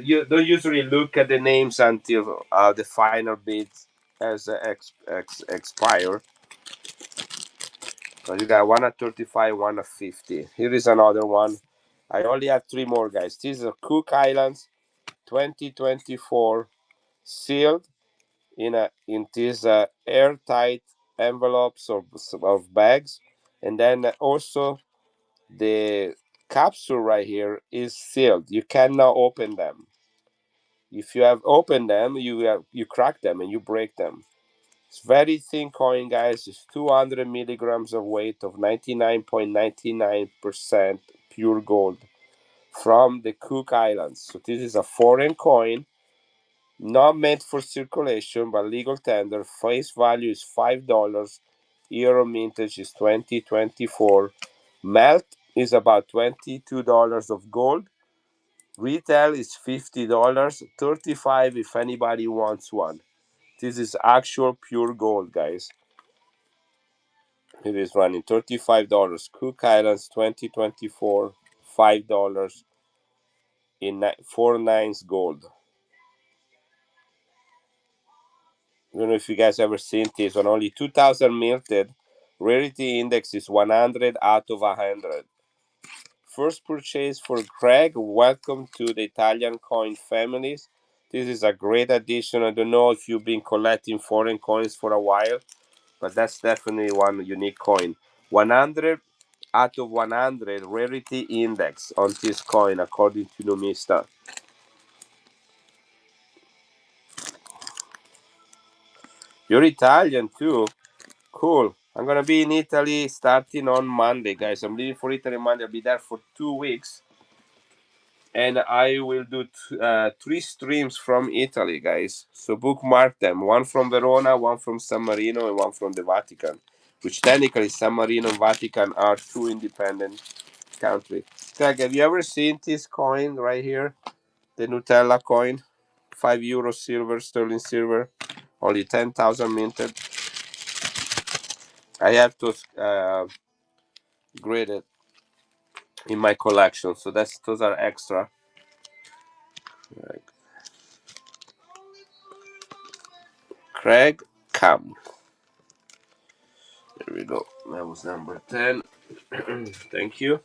You don't usually look at the names until the final bid has expire. So you got one at 35, one at 50. Here is another one. I only have 3 more, guys. This is Cook Islands 2024 sealed in these airtight envelopes of bags, and then also the capsule right here is sealed. You cannot open them. If you have opened them, you crack them and you break them. It's very thin coin, guys. It's 200 milligrams of weight of 99.99% pure gold from the Cook Islands. So this is a foreign coin, not meant for circulation, but legal tender. Face value is $5. Year of mintage is 2024. Melt is about $22 of gold. Retail is $50, 35 if anybody wants one. This is actual pure gold, guys. It is running $35. Cook Islands 2024, $5 in 4 nines gold. I don't know if you guys ever seen this one. Only 2,000 minted. Rarity index is 100 out of 100. First purchase for Craig. Welcome to the Italian coin families. This is a great addition. I don't know if you've been collecting foreign coins for a while, but that's definitely one unique coin. 100 out of 100 rarity index on this coin, according to Numista. You're Italian too. Cool. I'm gonna be in Italy starting on Monday, guys. I'm leaving for Italy Monday. I'll be there for 2 weeks, and I will do 3 streams from Italy, guys. So bookmark them. One from Verona, one from San Marino, and one from the Vatican. Which technically San Marino and Vatican are 2 independent countries. Greg, have you ever seen this coin right here? The Nutella coin, €5 silver, sterling silver, only 10,000 minted. I have to grade it in my collection, so those are extra. Craig Cam. There we go. That was number 10. Thank you.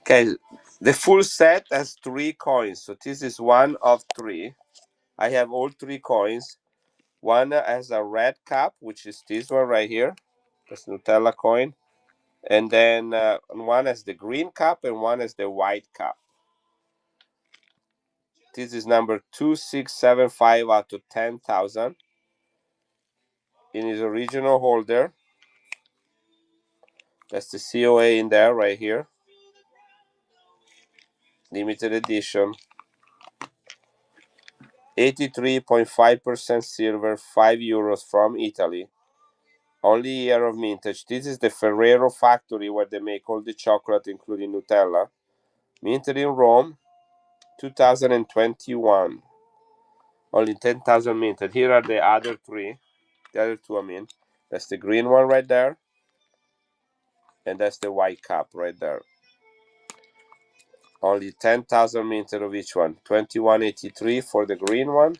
Okay, the full set has 3 coins. So this is one of 3. I have all 3 coins. One has a red cap, which is this one right here. That's Nutella coin. And then one has the green cap and one has the white cap. This is number 2675 out of 10,000 in his original holder. That's the COA in there right here. Limited edition. 83.5% silver, €5 from Italy. Only year of mintage. This is the Ferrero factory where they make all the chocolate, including Nutella. Minted in Rome. 2021. Only 10,000 minted. Here are the other three. The other two, I mean. That's the green one right there. And that's the white cap right there. Only 10,000 minted of each one. 2183 for the green one.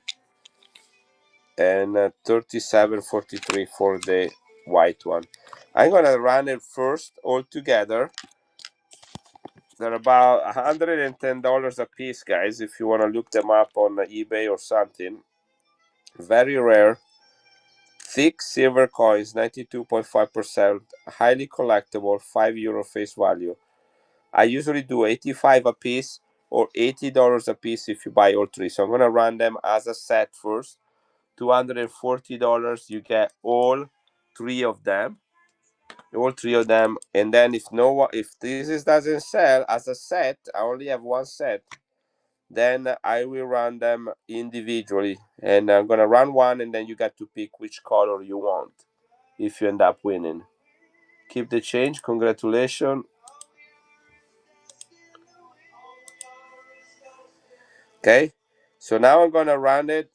And 3743 for the white one. I'm going to run it first all together. They're about $110 a piece, guys, if you want to look them up on eBay or something. Very rare. Thick silver coins, 92.5%, highly collectible, €5 face value. I usually do 85 a piece or $80 a piece if you buy all three. So I'm going to run them as a set first. $240, you get all three of them. All three of them. And then if this doesn't sell as a set, I only have one set, then I will run them individually. And I'm going to run one, and then you got to pick which color you want if you end up winning. Keep the change. Congratulations. Okay. So now I'm going to run it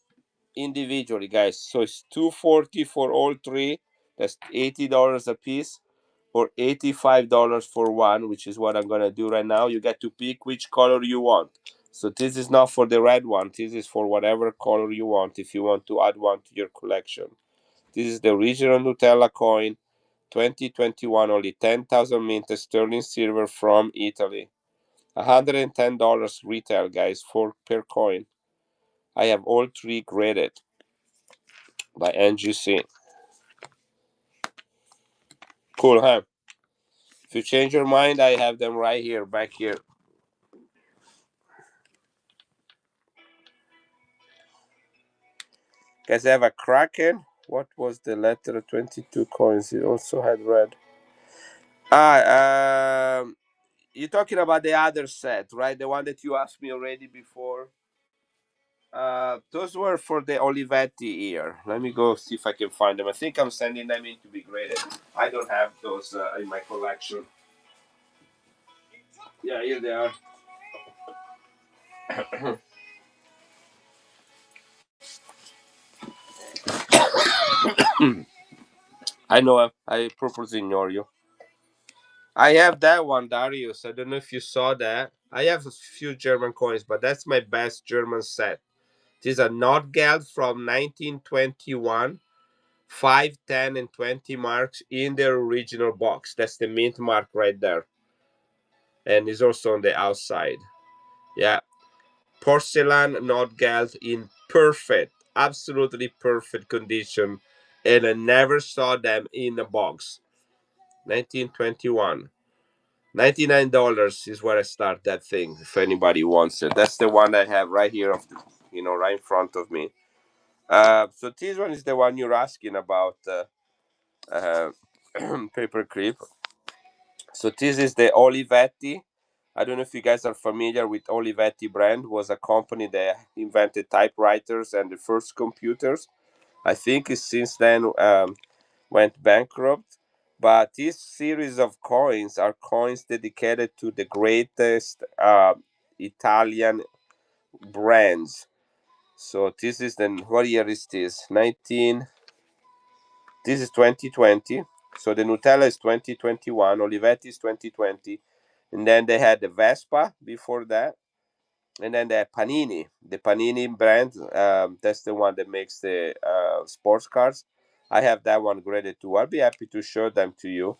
individually, guys. So it's 240 for all three. That's $80 a piece, or $85 for one, which is what I'm going to do right now. You get to pick which color you want. So this is not for the red one. This is for whatever color you want if you want to add one to your collection. This is the original Nutella coin, 2021, only 10,000 minted sterling silver from Italy. $110 retail, guys, for per coin. I have all three graded by NGC. Cool, huh? If you change your mind, I have them right here, back here. Guys, I have a Kraken. What was the letter? 22 coins. It also had red. You're talking about the other set, right? The one that you asked me already before. Those were for the Olivetti here. Let me go see if I can find them. I think I'm sending them in to be graded. I don't have those in my collection. Yeah, here they are. I know. I purposely ignore you. I have that one, Darius. I don't know if you saw that. I have a few German coins, but that's my best German set. This is a Nordgeld from 1921. 5, 10, and 20 marks in their original box. That's the mint mark right there. And it's also on the outside. Yeah. Porcelain Nordgeld in perfect, absolutely perfect condition. And I never saw them in a box. 1921. $99 is where I start that thing if anybody wants it. That's the one I have right here, right in front of me. So this one is the one you're asking about, uh, paperclip. So this is the Olivetti. I don't know if you guys are familiar with Olivetti brand. It was a company that invented typewriters and the first computers. I think it since then went bankrupt. But this series of coins are coins dedicated to the greatest Italian brands. So this is the what year is this? 19. This is 2020. So the Nutella is 2021. Olivetti is 2020, and then they had the Vespa before that, and then the Panini. The Panini brand. That's the one that makes the sports cars. I have that one graded too. I'll be happy to show them to you.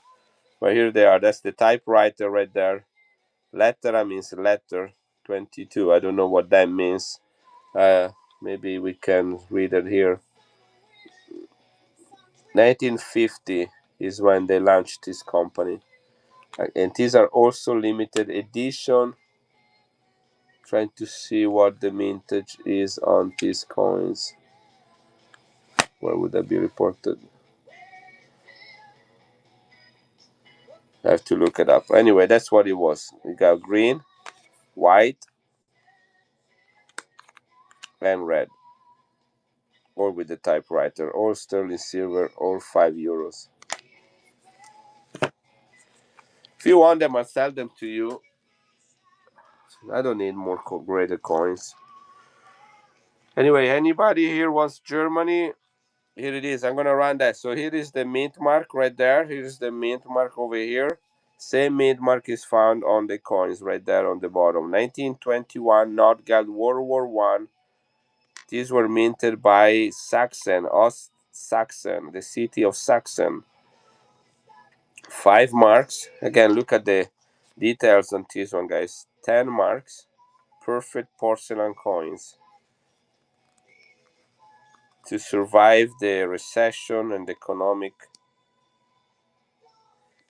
But here they are. That's the typewriter right there. Lettera means letter. 22. I don't know what that means. Maybe we can read it here. 1950 is when they launched this company. And these are also limited edition. Trying to see what the mintage is on these coins. Where would that be reported? I have to look it up. Anyway, that's what it was. We got green, white, and red. All with the typewriter. All sterling silver, all €5. If you want them, I'll sell them to you I don't need more graded coins. Anyway, anybody here wants Germany? Here it is. I'm gonna run that. So here is the mint mark right there. Here's the mint mark over here. Same mint mark is found on the coins right there on the bottom. 1921 Nordgeld World War One. These were minted by Saxon, Ost-Saxon, the city of Saxon. 5 marks. Again, look at the details on this one, guys. 10 marks. Perfect porcelain coins to survive the recession and economic.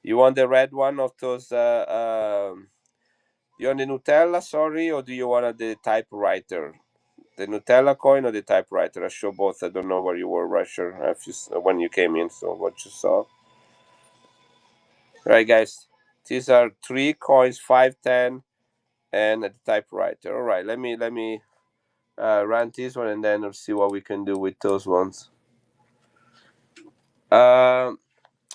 You want the red one of those? You want the Nutella, sorry, or do you want the typewriter? The Nutella coin or the typewriter? I show both. I don't know where you were, Russia, if you, when you came in, so what you saw. Right, guys. These are 3 coins, 5, 10, and a typewriter. All right, let me run this one, and then we'll see what we can do with those ones. Um,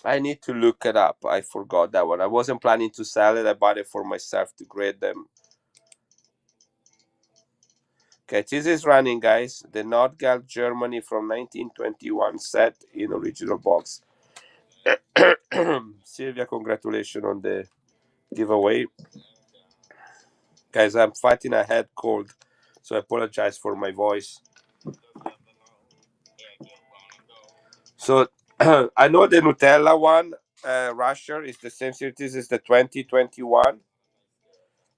I need to look it up. I forgot that one. I wasn't planning to sell it. I bought it for myself to grade them. Okay, this is running, guys. The Nordgeld Germany from 1921 set in original box. Sylvia, congratulations on the giveaway. Guys, I'm fighting a head cold, so I apologize for my voice. So I know the Nutella one, Russia, is the same series as the 2021.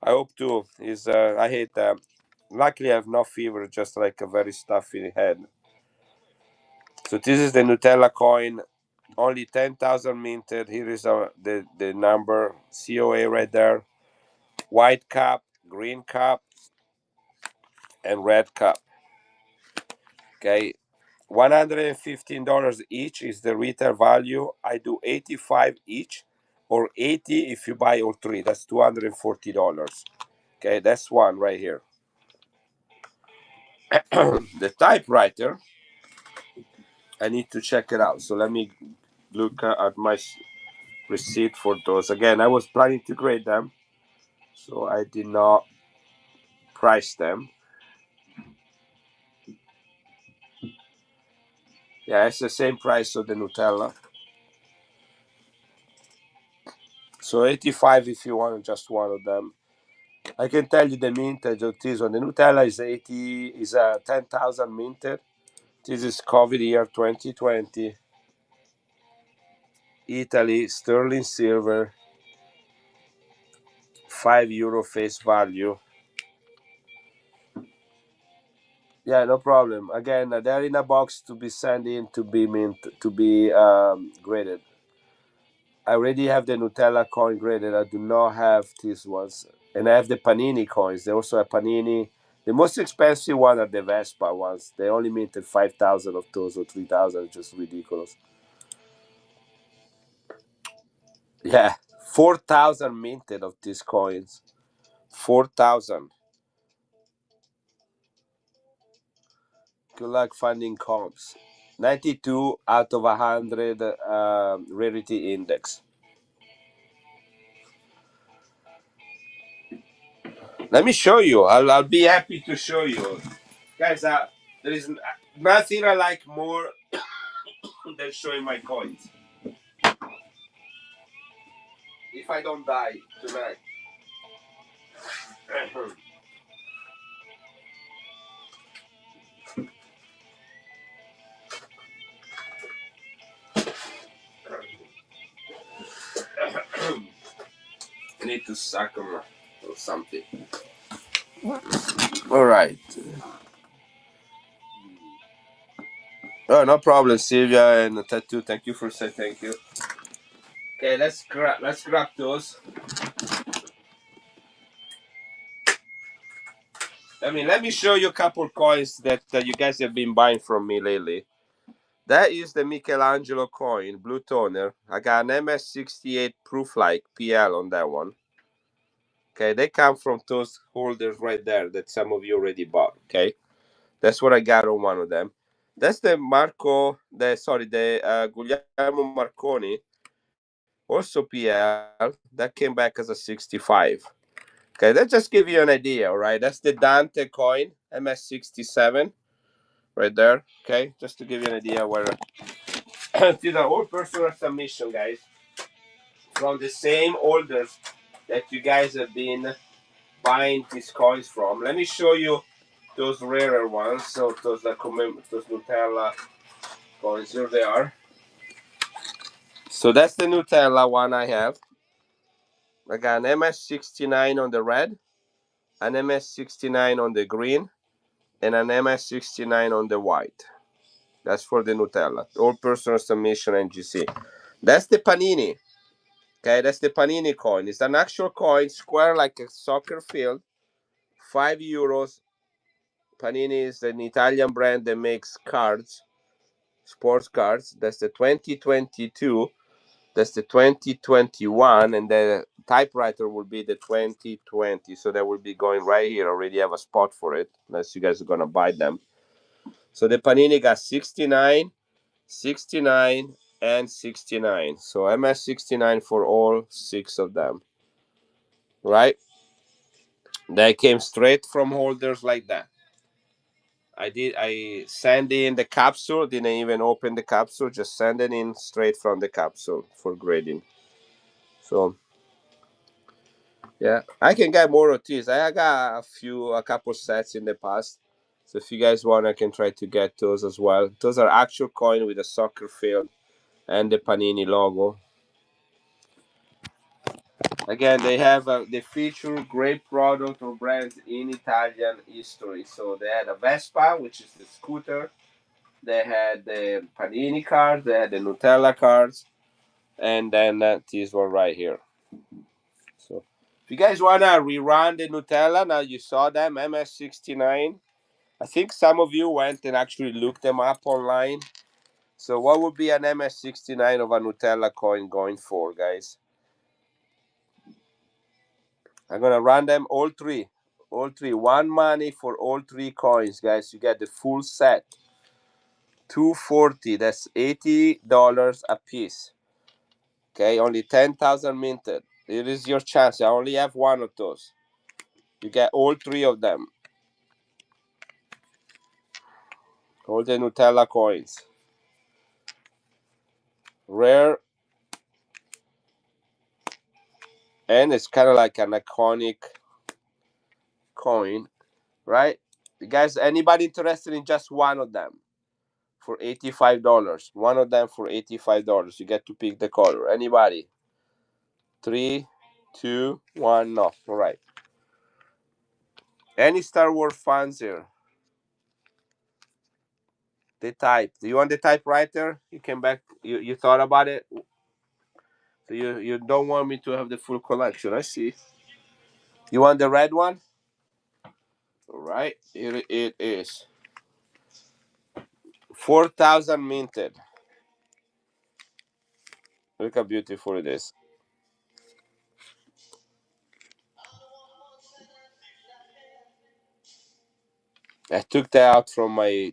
I hope to. Is I hate them. Luckily, I have no fever, just like a very stuffy head. So this is the Nutella coin. Only 10,000 minted. Here is the number COA right there. White cup, green cup, and red cup. Okay, $115 each is the retail value. I do 85 each, or 80 if you buy all three. That's $240. Okay, that's one right here. The typewriter, I need to check it out. So let me look at my receipt for those. Again, I was planning to grade them, so I did not price them. Yeah, it's the same price of the Nutella. So 85 if you want just one of them. I can tell you the mintage of this one. The Nutella is 10,000 minted. This is COVID year 2020. Italy, sterling silver, €5 face value. Yeah, no problem. Again, they're in a box to be sent in to be mint to be graded. I already have the Nutella coin graded. I do not have these ones, and I have the Panini coins. They also have Panini. The most expensive one are the Vespa ones. They only minted 5,000 of those or 3,000. Just ridiculous. Yeah, 4,000 minted of these coins. 4,000. Good luck finding comps. 92 out of 100 rarity index. Let me show you. I'll be happy to show you. Guys, there is nothing I like more than showing my coins. If I don't die tonight. I need to suck them or something. All right. Oh, no problem, Sylvia and Tattoo. Thank you for saying thank you. Okay, let's grab those. Let me show you a couple coins that you guys have been buying from me lately. That is the Michelangelo coin, blue toner. I got an MS68 proof like PL on that one. Okay, they come from those holders right there that some of you already bought. Okay, that's what I got on one of them. That's the Guglielmo Marconi, also PL. That came back as a 65. Okay, that just give you an idea, all right? That's the Dante coin, MS67, right there. Okay, just to give you an idea where these are all personal submission, guys, from the same holders that you guys have been buying these coins from. Let me show you those rarer ones. So those Nutella coins, here they are. So that's the Nutella one I have. I got an MS69 on the red, an MS69 on the green, and an MS69 on the white. That's for the Nutella. All personal submission NGC. That's the Panini. Okay, that's the Panini coin. It's an actual coin, square like a soccer field, €5. Panini is an Italian brand that makes cards, sports cards. That's the 2022. That's the 2021, and the typewriter will be the 2020. So that will be going right here. Already have a spot for it, unless you guys are gonna buy them. So the Panini got 69, 69, and 69. So MS69 for all six of them, right? They came straight from holders like that. I send in the capsule, didn't even open the capsule, just send it in straight from the capsule for grading. So yeah, I can get more of these. I got a couple sets in the past. So if you guys want, I can try to get those as well. Those are actual coin with a soccer field and the Panini logo. Again, they feature great product or brands in Italian history. So they had a Vespa, which is the scooter. They had the Panini cards. They had the Nutella cards, and then this one right here. So if you guys wanna rerun the Nutella, now you saw them MS69. I think some of you went and actually looked them up online. So what would be an MS69 of a Nutella coin going for, guys? I'm gonna run them all three. All three. One money for all three coins, guys. You get the full set. 240. That's $80 a piece. Okay, only 10,000 minted. It is your chance. I only have one of those. You get all three of them. All the Nutella coins. Rare, and it's kind of like an iconic coin, right? You guys, anybody interested in just one of them for $85? One of them for $85. You get to pick the color. Anybody? Three, two, one. No. All right. Any Star Wars fans here? The type. Do you want the typewriter? You came back. You thought about it. So you don't want me to have the full collection. I see. You want the red one? All right. Here it is. 4,000 minted. Look how beautiful it is. I took that out from my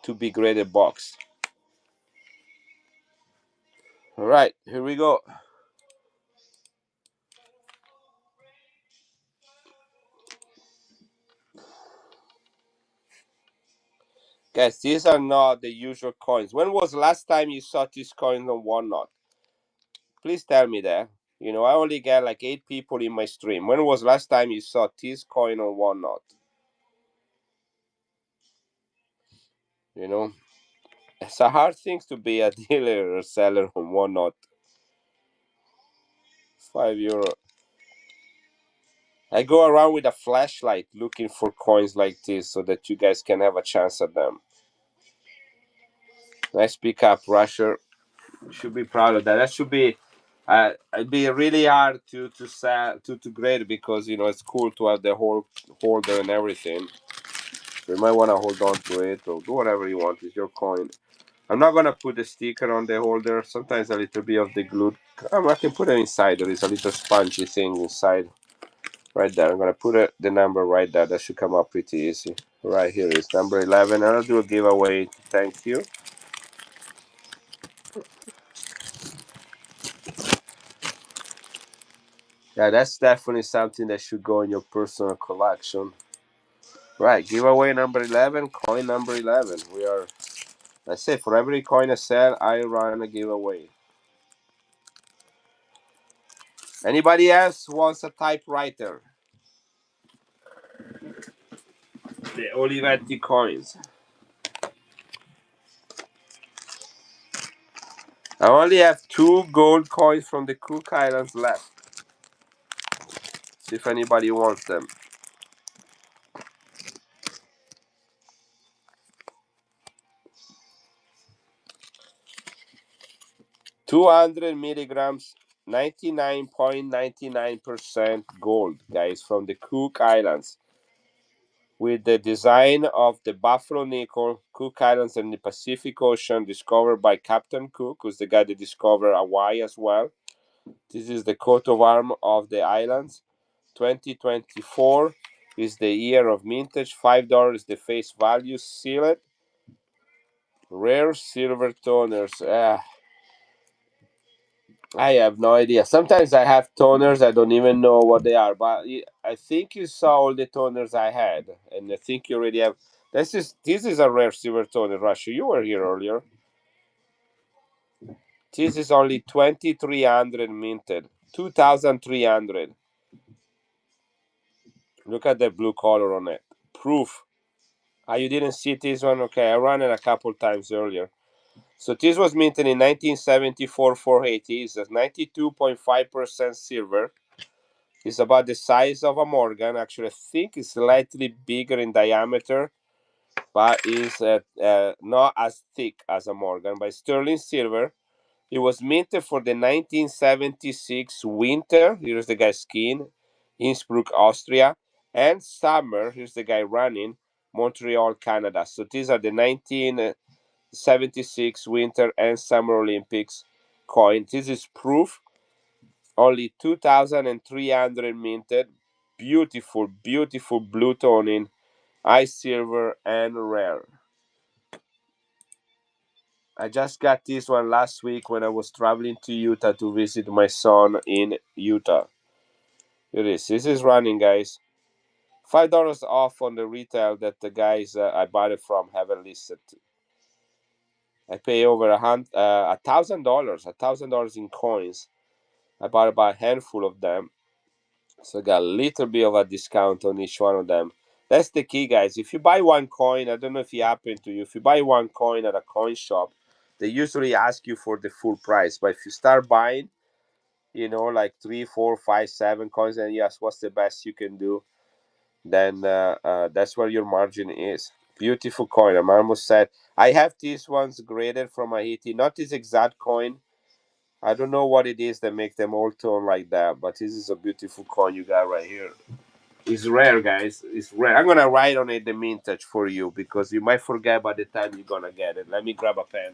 to be graded box. All right, here we go. Guys, these are not the usual coins. When was the last time you saw these coins on Whatnot? Please tell me that. You know, I only get like 8 people in my stream. When was the last time you saw this coin on Whatnot? You know, it's a hard thing to be a dealer or seller on Whatnot. €5. I go around with a flashlight looking for coins like this so that you guys can have a chance at them. Nice pickup, Rusher. You should be proud of that. That should be it'd be really hard to sell to grade because you know it's cool to have the whole holder and everything. So you might want to hold on to it or do whatever you want. It's your coin. I'm not gonna put the sticker on the holder. Sometimes a little bit of the glue. I can put it inside. There is a little spongy thing inside. Right there. I'm gonna put the number right there. That should come up pretty easy. Right here is number 11. And I'll do a giveaway. Thank you. Yeah, that's definitely something that should go in your personal collection. Right, giveaway number 11, coin number 11. We are, let's say, for every coin I sell, I run a giveaway. Anybody else wants a typewriter? The Olivetti coins. I only have 2 gold coins from the Cook Islands left. See if anybody wants them. 200 milligrams, 99.99% gold, guys, from the Cook Islands. With the design of the Buffalo Nickel, Cook Islands in the Pacific Ocean, discovered by Captain Cook, who's the guy that discovered Hawaii as well. This is the coat of arms of the islands. 2024 is the year of mintage. $5 is the face value. Sealed. Rare silver toners. I have no idea. Sometimes I have toners, I don't even know what they are. But I think you saw all the toners I had, and I think you already have. This is a rare silver toner, Russia. You were here earlier. This is only 2,300 minted. 2,300. Look at the blue color on it. Proof. Ah, you didn't see this one? Okay, I ran it a couple times earlier. So this was minted in 1974 480. It's 92.5% silver. It's about the size of a Morgan. Actually, I think it's slightly bigger in diameter, but is not as thick as a Morgan. But sterling silver. It was minted for the 1976 winter. Here's the guy skiing, Innsbruck, Austria, and summer. Here's the guy running, Montreal, Canada. So these are the 1976 winter and summer Olympics coin. This is proof. Only 2,300 minted. Beautiful, beautiful blue toning, ice silver, and rare. I just got this one last week when I was traveling to Utah to visit my son in Utah. Here it is. This is running, guys. $5 off on the retail that the guys I bought it from haven't listed. I pay over $1,000, $1,000 in coins. I bought about a handful of them. So I got a little bit of a discount on each one of them. That's the key, guys. If you buy one coin, I don't know if it happened to you. If you buy one coin at a coin shop, they usually ask you for the full price. But if you start buying, like 3, 4, 5, 7 coins, and yes, what's the best you can do? Then that's where your margin is. Beautiful coin. I'm almost set. I have these ones graded from Haiti. Not this exact coin. I don't know what it is that makes them all tone like that, but this is a beautiful coin you got right here. It's rare, guys. It's rare. I'm gonna write on it the mintage for you because you might forget by the time you're gonna get it. Let me grab a pen.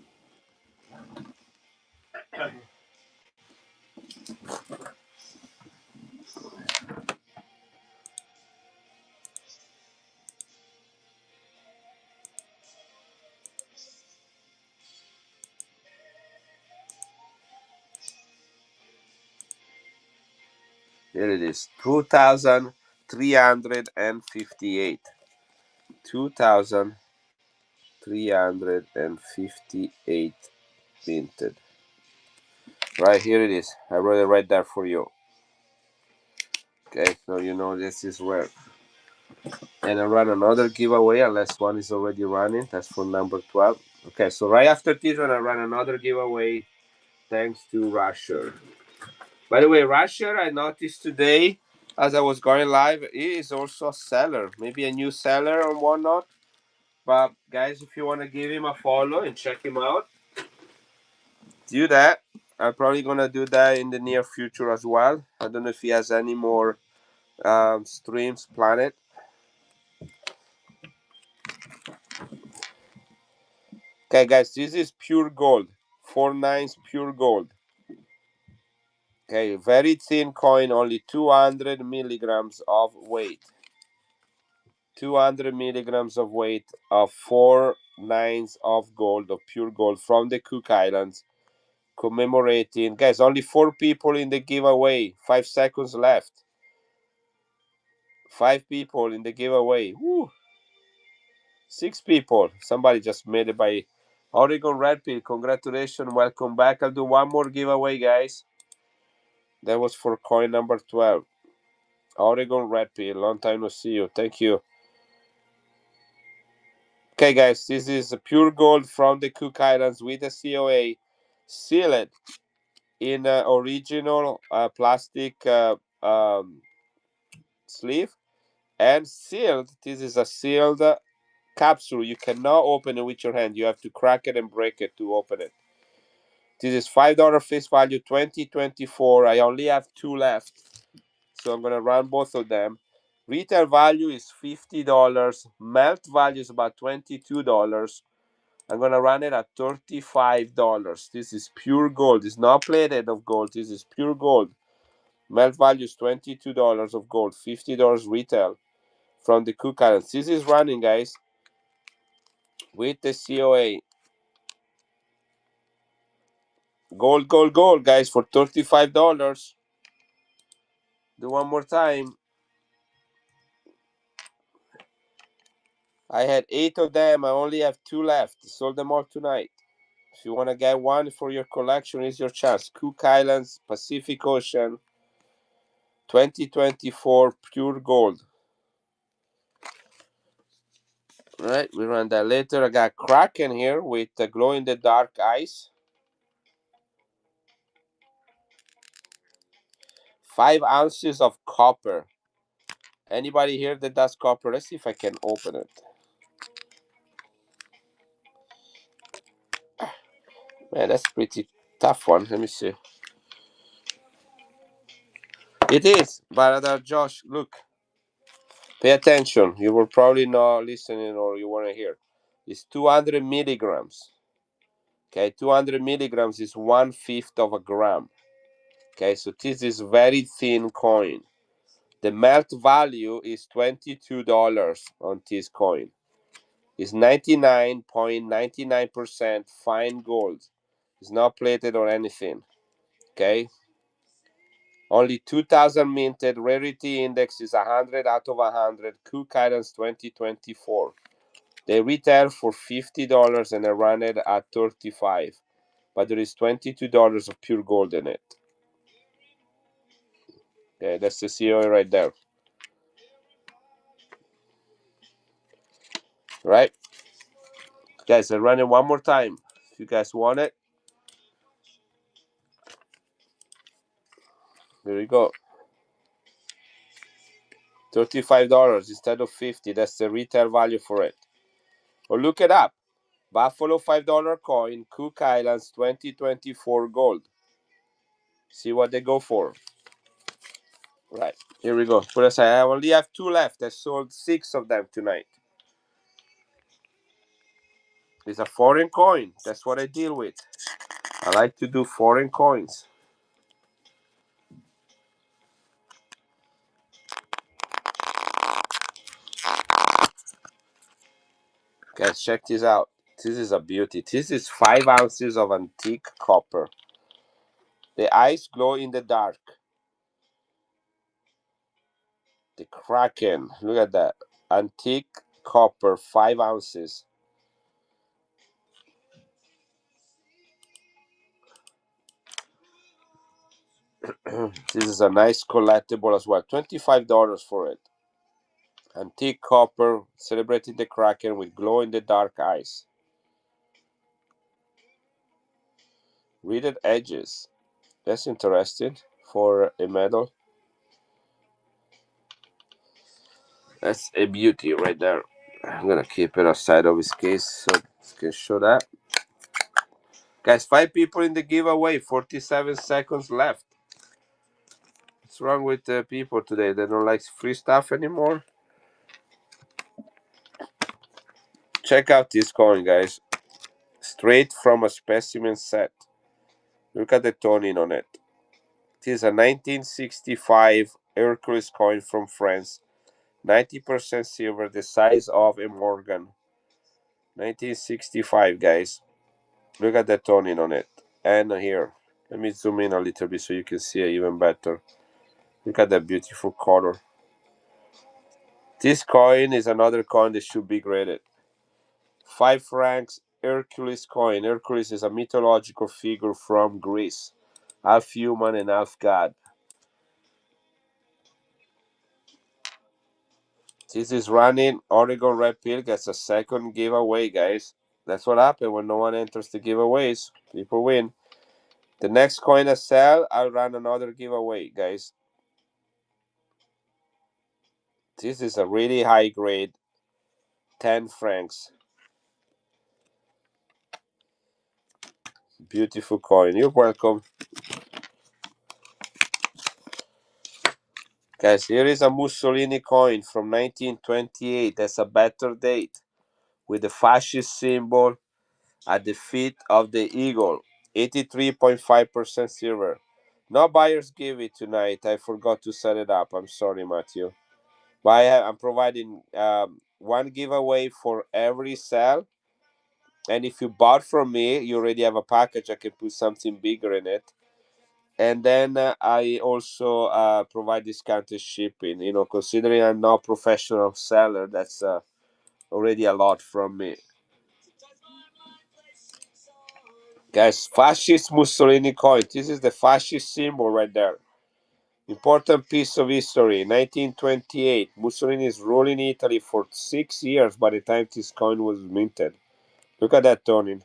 Here it is. 2,358. 2,358 minted. Right here it is. I wrote it right there for you. Okay, so this is rare. And I run another giveaway unless one is already running. That's for number 12. Okay, so right after this one, I run another giveaway thanks to Russia. By the way, Russia, I noticed today as I was going live, he is also a seller. Maybe a new seller or whatnot. But guys, if you want to give him a follow and check him out, do that. I'm probably gonna do that in the near future as well. I don't know if he has any more streams planned. Okay, guys, this is pure gold. 4 nines pure gold. Okay, very thin coin, only 200 milligrams of weight. 200 milligrams of weight of 4 nines of gold, of pure gold from the Cook Islands. commemorating. Guys, only 4 people in the giveaway. 5 seconds left. 5 people in the giveaway. Woo. 6 people. Somebody just made it by Oregon Red Pill. Congratulations. Welcome back. I'll do one more giveaway, guys. That was for coin number 12. Oregon Red Pill. Long time no see you. Thank you. Okay, guys. This is pure gold from the Cook Islands with the COA. Sealed in original plastic sleeve and sealed. This is a sealed capsule. You cannot open it with your hand. You have to crack it and break it to open it. This is $5 face value 2024. I only have 2 left, so I'm gonna run both of them. Retail value is $50. Melt value is about $22. I'm gonna run it at $35. This is pure gold. It's not plated of gold. This is pure gold. Melt value is $22 of gold. $50 retail from the Cook Islands. This is running, guys, with the COA. Gold, gold, gold, guys, for $35. Do one more time. I had 8 of them. I only have 2 left. Sold them all tonight. If you want to get one for your collection, it's your chance. Cook Islands, Pacific Ocean, 2024 pure gold. All right, we run that later. I got Kraken here with the glow in the dark eyes. 5 ounces of copper. Anybody here that does copper? Let's see if I can open it. Man, that's pretty tough one. Let me see. It is, but Josh, look. Pay attention. You were probably not listening or you want to hear. It's 200 milligrams. Okay, 200 milligrams is 1/5 of a gram. Okay, so this is very thin coin. The melt value is $22 on this coin. It's 99.99% fine gold. It's not plated or anything. Okay, only 2000 minted. Rarity index is 100 out of 100. Cook Islands 2024. They retail for $50 and I run it at $35. But there is $22 of pure gold in it. Okay, that's the COA right there. Right? Guys, I run it one more time. If you guys want it, there you go. $35 instead of 50. That's the retail value for it. Or look it up. Buffalo $5 coin, Cook Islands 2024 gold. See what they go for. Right, here we go. Put aside. I only have 2 left. I sold 6 of them tonight. It's a foreign coin. That's what I deal with. I like to do foreign coins. Guys, check this out. This is a beauty. This is 5 ounces of antique copper. The eyes glow in the dark. The Kraken. Look at that. Antique copper, 5 ounces. This is a nice collectible as well. $25 for it. Antique copper, celebrating the Kraken with glow in the dark eyes. Riveted edges. That's interesting for a medal. That's a beauty right there. I'm gonna keep it outside of his case so you can show that. Guys, 5 people in the giveaway. 47 seconds left. What's wrong with the people today? They don't like free stuff anymore. Check out this coin, guys. Straight from a specimen set. Look at the toning on it. It is a 1965 Hercules coin from France. 90% silver, the size of a Morgan. 1965, guys. Look at the toning on it. And here, let me zoom in a little bit so you can see it even better. Look at that beautiful color. This coin is another coin that should be graded. 5 francs Hercules coin. Hercules is a mythological figure from Greece, half human and half god. This is running. Oregon Red Pill gets a second giveaway, guys. That's what happens when no one enters the giveaways. People win. The next coin I sell, I'll run another giveaway, guys. This is a really high grade 10 francs. Beautiful coin. You're welcome. Guys, here is a Mussolini coin from 1928. That's a better date with the fascist symbol at the feet of the eagle. 83.5% silver. No buyers give it tonight. I forgot to set it up. I'm sorry, Matthew. But I'm providing one giveaway for every sale. And if you bought from me, you already have a package. I can put something bigger in it. And then I also provide discounted shipping. Considering I'm not a professional seller, that's already a lot from me. Guys, fascist Mussolini coin. This is the fascist symbol right there. Important piece of history. 1928. Mussolini is ruling Italy for 6 years by the time this coin was minted. Look at that, Tony.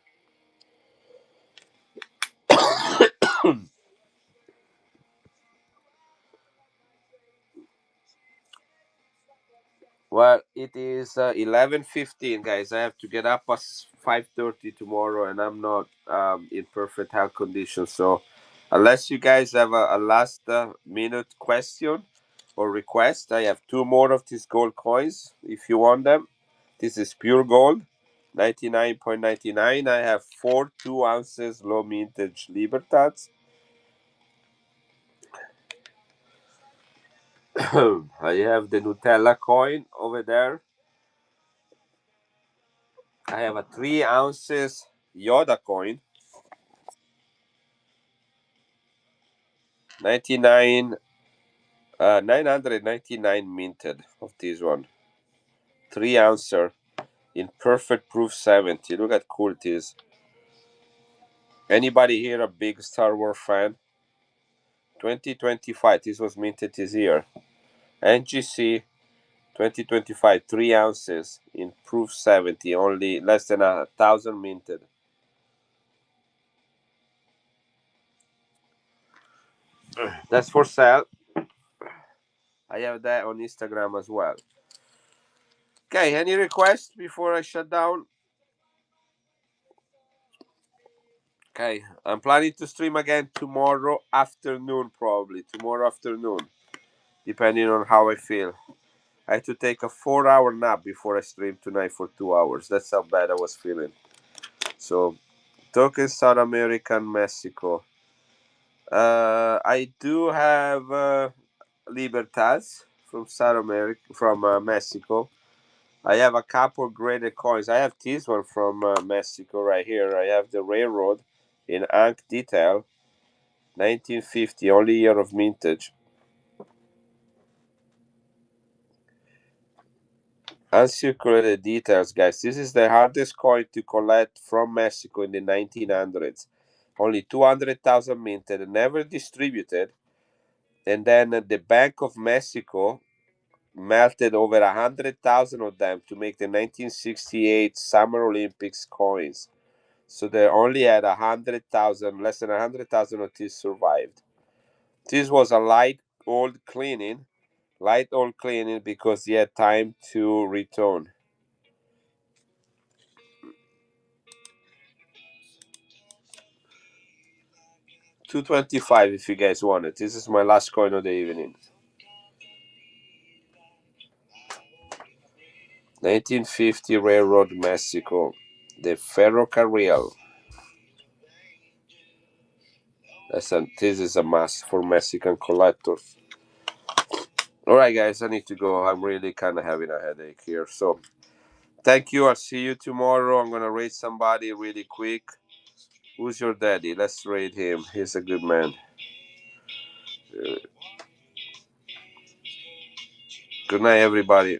Well, it is 11:15, guys. I have to get up at 5:30 tomorrow, and I'm not in perfect health condition. So, unless you guys have a last minute question or request, I have two more of these gold coins if you want them. This is pure gold, 99.99. I have four 2 ounces low mintage Libertads. I have the Nutella coin over there. I have a 3 ounces Yoda coin. 99 999 minted of this one. 3 ouncer in perfect proof 70. Look at cool it is. Anybody here a big Star Wars fan? 2025. This was minted this year. NGC 2025. 3 ounces in proof 70. Only less than 1,000 minted. That's for sale. I have that on Instagram as well. Okay, any requests before I shut down? Okay, I'm planning to stream again tomorrow afternoon, probably. Tomorrow afternoon, depending on how I feel. I had to take a 4 hour nap before I stream tonight for 2 hours. That's how bad I was feeling. So, talking South America and Mexico. I do have Libertas from South America, from Mexico. I have a couple graded coins. I have this one from Mexico right here. I have the railroad in Ankh detail. 1950, only year of mintage. Uncirculated details, guys. This is the hardest coin to collect from Mexico in the 1900s. Only 200,000 minted, never distributed. And then the Bank of Mexico melted over 100,000 of them to make the 1968 Summer Olympics coins. So they only had 100,000, less than 100,000 of these survived. This was a light oil cleaning because he had time to return. 225 if you guys want it. This is my last coin of the evening. 1950 Railroad Mexico. The Ferrocarril. This is a must for Mexican collectors. Alright guys, I need to go. I'm really kind of having a headache here. So thank you. I'll see you tomorrow. I'm gonna rate somebody really quick. Who's your daddy? Let's rate him. He's a good man. Good night, everybody.